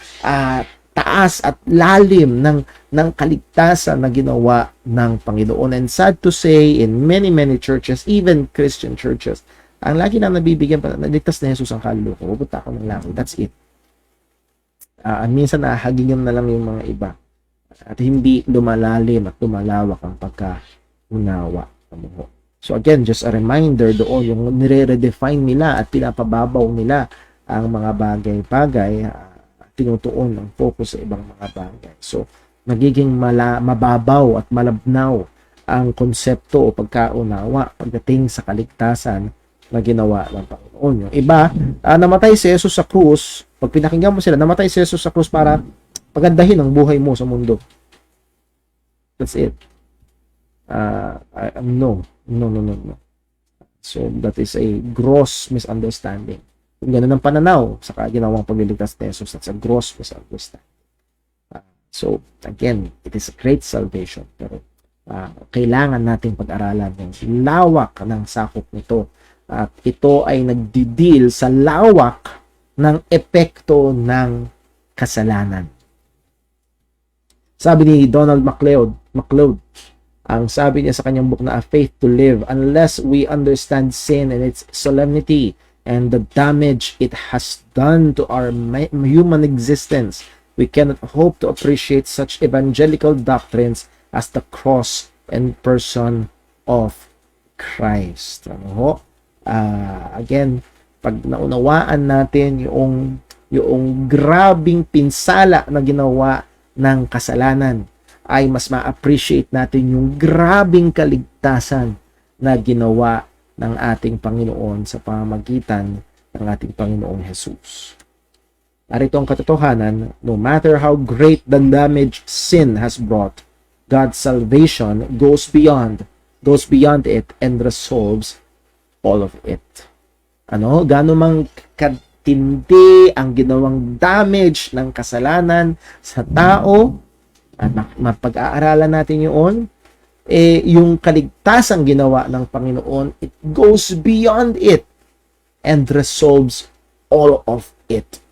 taas at lalim ng kaligtasan na ginawa ng Panginoon. And sad to say, in many churches, even Christian churches, ang lagi na nabibigyan pa, naligtas na Jesus ang kaluluwa ko, pupunta ako ng langit. That's it. Minsan nahagingan na lang yung mga iba. At hindi lumalalim at lumalawak ang pagkaunawa. So again, just a reminder doon, yung nire-redefine nila at pinapababaw nila ang mga bagay-bagay, tinutuon ng focus sa ibang mga bagay. So, nagiging mababaw at malabnaw ang konsepto o pagkaunawa pagdating sa kaligtasan na ginawa ng Panginoon. Yung iba, namatay si Jesus sa krus, pag pinakinggan mo sila, namatay si Jesus sa krus para pagandahin ang buhay mo sa mundo. That's it. No. So, that is a gross misunderstanding. Kung gano'n ang pananaw sa ginawang pagliligtas ni Jesus, that's a gross misunderstanding. So, again, it is a great salvation. Pero kailangan nating pag-aralan yung lawak ng sakop nito. At ito ay nagdi-deal sa lawak ng epekto ng kasalanan. Sabi ni Donald MacLeod, ang sabi niya sa kanyang book na A Faith to Live, unless we understand sin and its solemnity, and the damage it has done to our human existence, we cannot hope to appreciate such evangelical doctrines as the cross and person of Christ. Again, pag naunawaan natin yung grabing pinsala na ginawa ng kasalanan, ay mas ma-appreciate natin yung grabing kaligtasan na ginawa ng ating Panginoon sa pamamagitan ng ating Panginoong Jesus. Narito ang katotohanan, no matter how great the damage sin has brought, God's salvation goes beyond it and resolves all of it. Gaano mang katindi ang ginawang damage ng kasalanan sa tao, at mapag-aaralan natin yun, yung kaligtasang ginawa ng Panginoon, it goes beyond it and resolves all of it.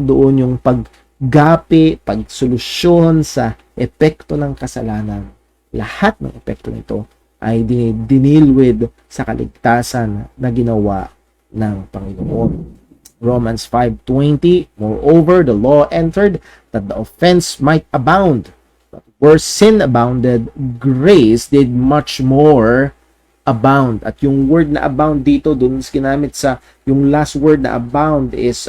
Doon yung paggapi, pagsolusyon sa epekto ng kasalanan. Lahat ng epekto nito ay dinil with sa kaligtasan na ginawa ng Panginoon. Romans 5:20, moreover, the law entered that the offense might abound. Where sin abounded, grace did much more abound. At yung word na abound dito, dun ginamit sa, yung last word na abound is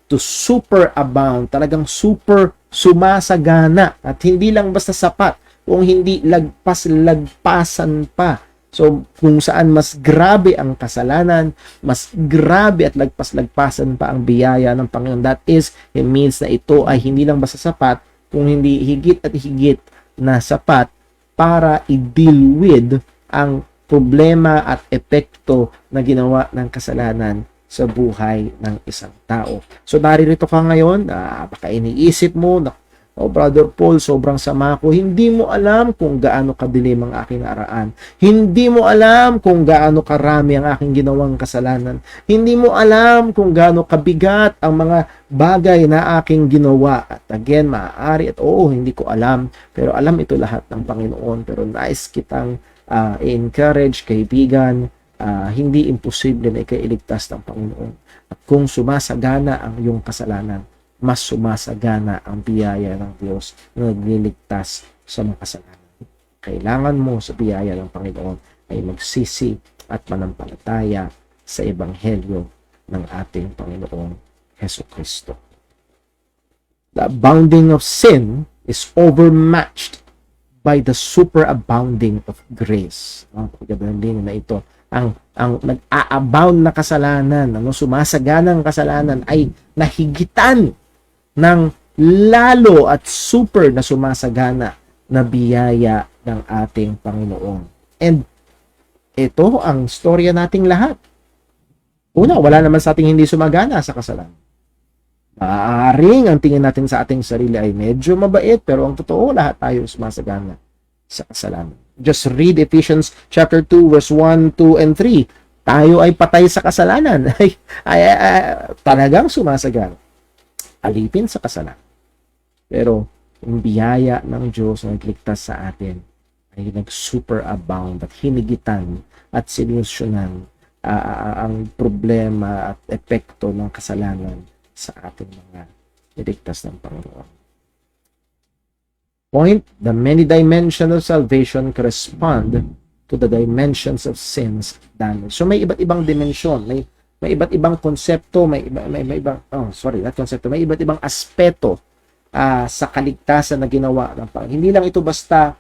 to superabound. Talagang super sumasagana. At hindi lang basta sapat, kung hindi lagpasan pa. So, kung saan mas grabe ang kasalanan, mas grabe at lagpasan pa ang biyaya ng Panginoon. That is, it means na ito ay hindi lang basta sapat, kung hindi higit at higit na sapat para i-deal with ang problema at epekto na ginawa ng kasalanan sa buhay ng isang tao. So, naririto ka ngayon, baka iniisip mo, Brother Paul, sobrang sama ko. Hindi mo alam kung gaano kadilim ang aking nakaraan. Hindi mo alam kung gaano karami ang aking ginawang kasalanan. Hindi mo alam kung gaano kabigat ang mga bagay na aking ginawa. At again, maaari at hindi ko alam. Pero alam ito lahat ng Panginoon. Pero nais kitang encourage, kaibigan, hindi imposible na ikailigtas ng Panginoon. At kung sumasagana ang iyong kasalanan, mas sumasagana ang biyaya ng Diyos na nagliligtas sa mga kasalanan. Kailangan mo sa biyaya ng Panginoon ay magsisi at manampalataya sa Ebanghelyo ng ating Panginoong Hesukristo. The abounding of sin is overmatched by the superabounding of grace. Pagkabanding na ito. Ang nag-a-abound na kasalanan, sumasaganang kasalanan ay nahigitan ng lalo at super na sumasagana na biyaya ng ating Panginoon. And ito ang storya nating lahat. Una, wala naman sa ating hindi sumagana sa kasalanan. Maaaring ang tingin natin sa ating sarili ay medyo mabait, pero ang totoo, lahat tayo sumasagana sa kasalanan. Just read Ephesians chapter 2, verse 1, 2, and 3. Tayo ay patay sa kasalanan. Talagang sumasagana. Alipin sa kasalanan. Pero, yung biyaya ng Diyos na nagligtas sa atin ay nag-superabound at hinigitan at sinusyonan ang problema at epekto ng kasalanan sa ating mga niligtas ng Panginoon. Point, the many dimensions of salvation correspond to the dimensions of sins damage. So may iba't ibang dimensyon, may iba't ibang konsepto, may iba't ibang aspeto sa kaligtasan na ginawa ng Panginoon. Hindi lang ito basta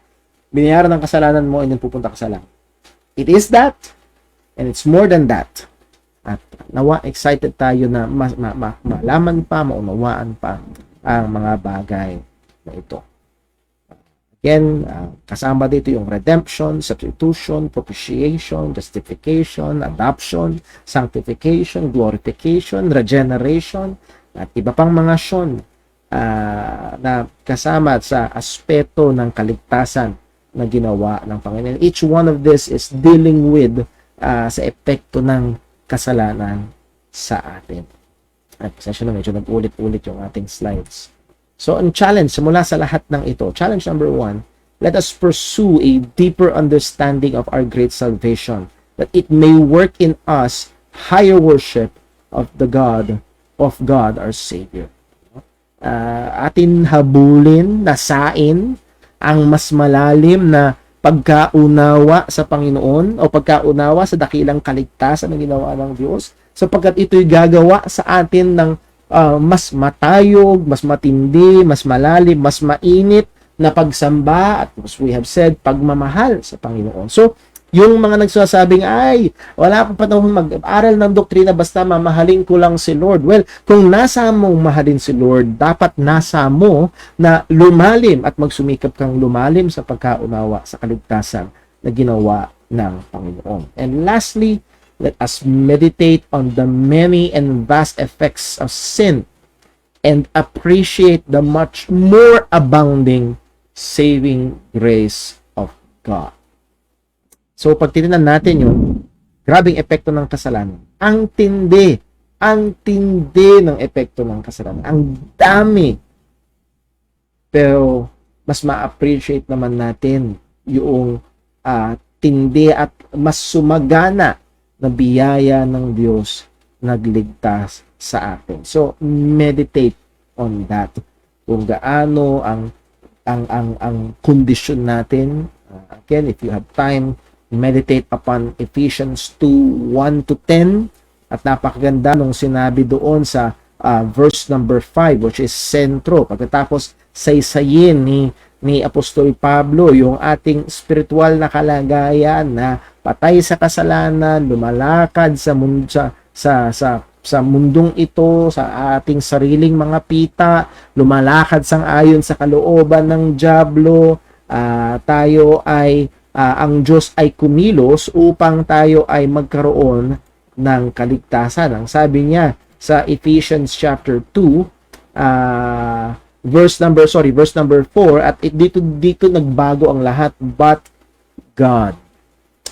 binayaran ng kasalanan mo and then pupunta ka sa langit. It is that, and it's more than that. At nawa, excited tayo na malaman pa, maunawaan pa ang mga bagay na ito. Again, kasama dito yung redemption, substitution, propitiation, justification, adoption, sanctification, glorification, regeneration, at iba pang mga syon na kasama sa aspeto ng kaligtasan na ginawa ng Panginoon. Each one of this is dealing with sa epekto ng kasalanan sa atin. At pasensya na, medyo nag-ulit-ulit yung ating slides. So, ang challenge mula sa lahat ng ito, challenge number 1, let us pursue a deeper understanding of our great salvation, that it may work in us higher worship of God, our Savior. Atin habulin, nasain ang mas malalim na pagkaunawa sa Panginoon o pagkaunawa sa dakilang kaligtasan na ginawa ng Diyos, sapagkat ito'y gagawa sa atin ng mas matayog, mas matindi, mas malalim, mas mainit na pagsamba at as we have said, pagmamahal sa Panginoon. So, yung mga nagsasabing, ay, wala pa panahon mag-aral ng doktrina basta mamahalin ko lang si Lord. Well, kung nasa mong mahalin si Lord, dapat nasa mo na lumalim at magsumikap kang lumalim sa pagkaunawa sa kaligtasan na ginawa ng Panginoon. And lastly, let us meditate on the many and vast effects of sin and appreciate the much more abounding saving grace of God. So, pag tininan natin yung grabing epekto ng kasalanan, ang tindi ng epekto ng kasalanan, ang dami. Pero, mas ma-appreciate naman natin yung tindi at mas sumagana na biyaya ng Diyos nagligtas sa atin. So, meditate on that. Kung gaano ang kondisyon natin. Again, if you have time, meditate upon Ephesians 2:1-10 at napakaganda nung sinabi doon sa verse number 5, which is sentro. Pagkatapos saysayin ni Apostol Pablo yung ating spiritual na kalagayan na patay sa kasalanan, lumalakad sa mundo, sa mundong ito, sa ating sariling mga pita, lumalakad sang-ayon sa kalooban ng dyablo. Tayo ay ang Diyos ay kumilos upang tayo ay magkaroon ng kaligtasan. Ang sabi niya sa Ephesians chapter 2, verse number 4, at dito nagbago ang lahat, but God.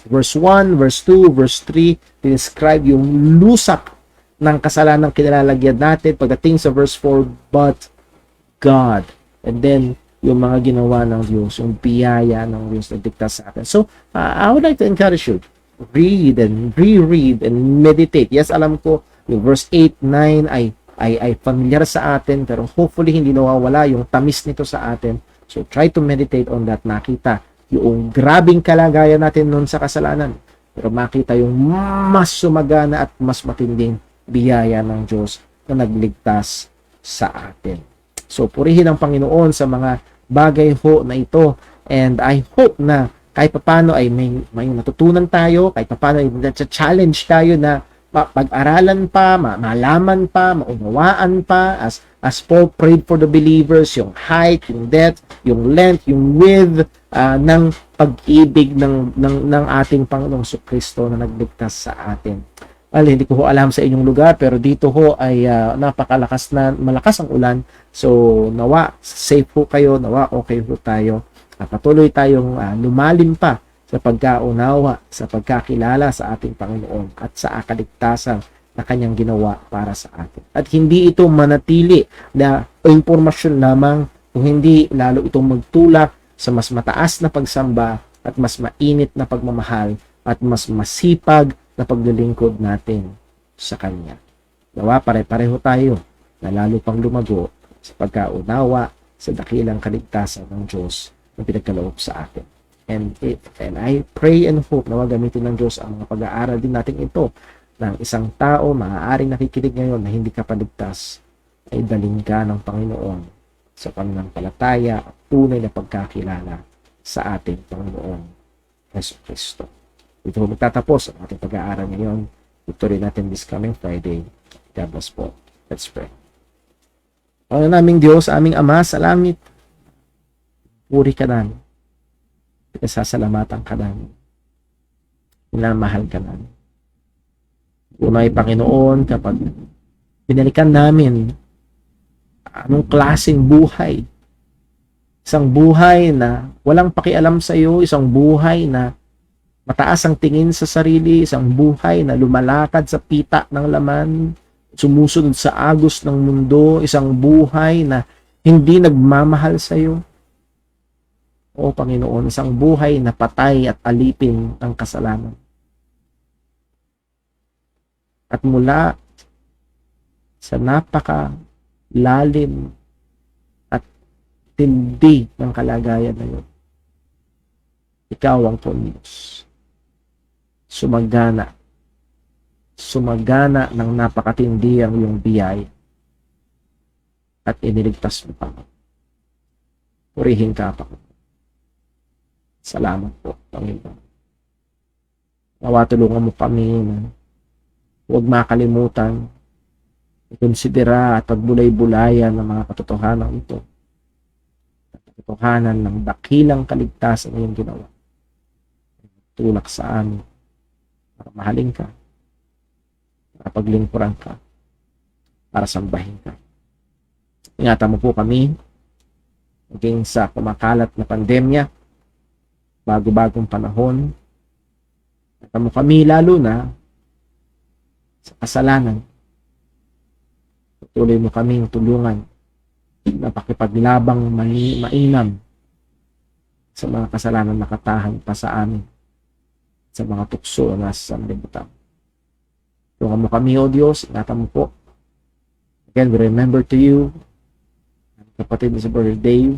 Verse 1, verse 2, verse 3, describe yung lusak ng kasalanan kinalalagyan natin. Pagdating sa verse 4, but God. And then, yung mga ginawa ng Diyos, yung biyaya ng Diyos na digtas sa atin. So, I would like to encourage you, read and reread and meditate. Yes, alam ko, yung verse 8, 9 ay familiar sa atin, pero hopefully hindi nawawala yung tamis nito sa atin. So, try to meditate on that. Nakita yung grabing kalagayan natin noon sa kasalanan, pero makita yung mas sumagana at mas matinding biyaya ng Diyos na nagligtas sa atin. So, purihin ang Panginoon sa mga bagay ho na ito, and I hope na kahit papano ay may natutunan tayo, kahit papano ay na-challenge tayo na pag-aralan pa, malaman pa, maunawaan pa, as Paul prayed for the believers, yung height, yung depth, yung length, yung width ng pag-ibig ng ating Panginoong Kristo na nagligtas sa atin. Well, hindi ko alam sa inyong lugar, pero dito ho ay malakas ang ulan. So, nawa, safe ho kayo, nawa, okay ho tayo. Patuloy tayong lumalim pa sa pagkaunawa, sa pagkakilala sa ating Panginoon at sa kaligtasan na kanyang ginawa para sa atin. At hindi ito manatili na impormasyon lamang, kung hindi lalo itong magtulak sa mas mataas na pagsamba at mas mainit na pagmamahal at mas masipag na paglilingkod natin sa Kanya. Nawa, pare-pareho tayo na lalo pang lumago sa pagkaunawa sa dakilang kaligtasan ng Diyos na pinagkaloob sa atin. And I pray and hope na gamitin ng Diyos ang mga pag-aaral din natin ito ng isang tao maaaring nakikinig ngayon na hindi ka paligtas ay dalhin ka ng Panginoon sa pananampalataya at tunay na pagkakilala sa ating Panginoon Hesus Kristo. Ito magtatapos ang ating pag-aaral ngayon. Ito rin natin this coming Friday. God bless po. Let's pray. Ang naming Diyos, aming Ama, salamat. Puri ka namin. Pinasasalamatan ka namin. Minamahal ka namin. Unay Panginoon, kapag binalikan namin anong klaseng buhay, isang buhay na walang pakialam sa iyo, isang buhay na mataas ang tingin sa sarili, isang buhay na lumalakad sa pita ng laman, sumusunod sa agos ng mundo, isang buhay na hindi nagmamahal sa iyo. O Panginoon, isang buhay na patay at alipin ng kasalanan. At mula sa napaka-lalim at tindi ng kalagayan na yun, ikaw ang Diyos. Sumagana ng napakatindi ang iyong biyaya at iniligtas mo pa. Purihin ka, Panginoon. Salamat po, Panginoon. Nawa tulungan mo kami na huwag makalimutan, ikonsidera at pagbulay-bulayan ng mga katotohanan ito. Katotohanan ng dakilang kaligtasan na iyong ginawa. Tulak sa amin para mahalin ka, para paglingkuran ka, para sambahin ka. Ingatan mo po kami maging sa kumakalat na pandemya, bago-bagong panahon. Ingatan mo kami lalo na sa kasalanan. Patuloy mo kaming tulungan na pakipaglabang mainam sa mga kasalanan na nakatahan pa sa amin, sa mga tukso na nasa sanlibutan. Tulungan mo kami, O Diyos, ingatan mo po. Again, we remember to you, kapatid sa Brother Dave.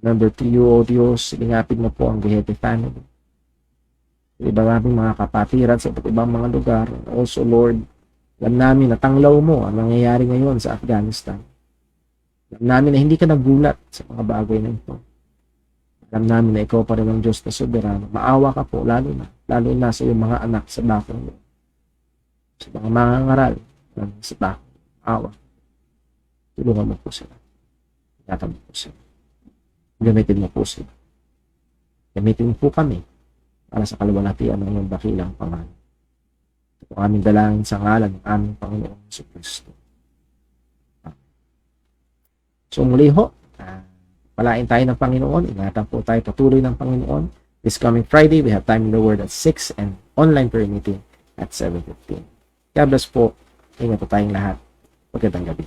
Remember to you, O Diyos, ingapin mo po ang Gehete family. Iba naming mga kapatiran sa ibang mga lugar. Also, Lord, alam namin na tanglaw mo ang nangyayari ngayon sa Afghanistan. Alam namin na hindi ka nagulat sa mga bagay na ito. Alam namin na ikaw pa rin ang Diyos na soberano. Maawa ka po, lalo na sa iyong mga anak sa bakong mo. Sa mga mangangaral sa bakong. Maawa. Tulungan mo po sila. Ingatan mo po sila. Gamitin mo po sila. Gamitin mo po kami para sa kaluwalhatian ng iyong dakilang pangalan. Ito ang aming dalangin sa ngalan ng aming Panginoong Hesus Kristo. So muli ho, palain tayo ng Panginoon. Ingatan po tayo patuloy ng Panginoon. This coming Friday, we have Time in the Word at 6 and online prayer meeting at 7:15. God bless po. Ingat po tayong lahat. Magandang gabi.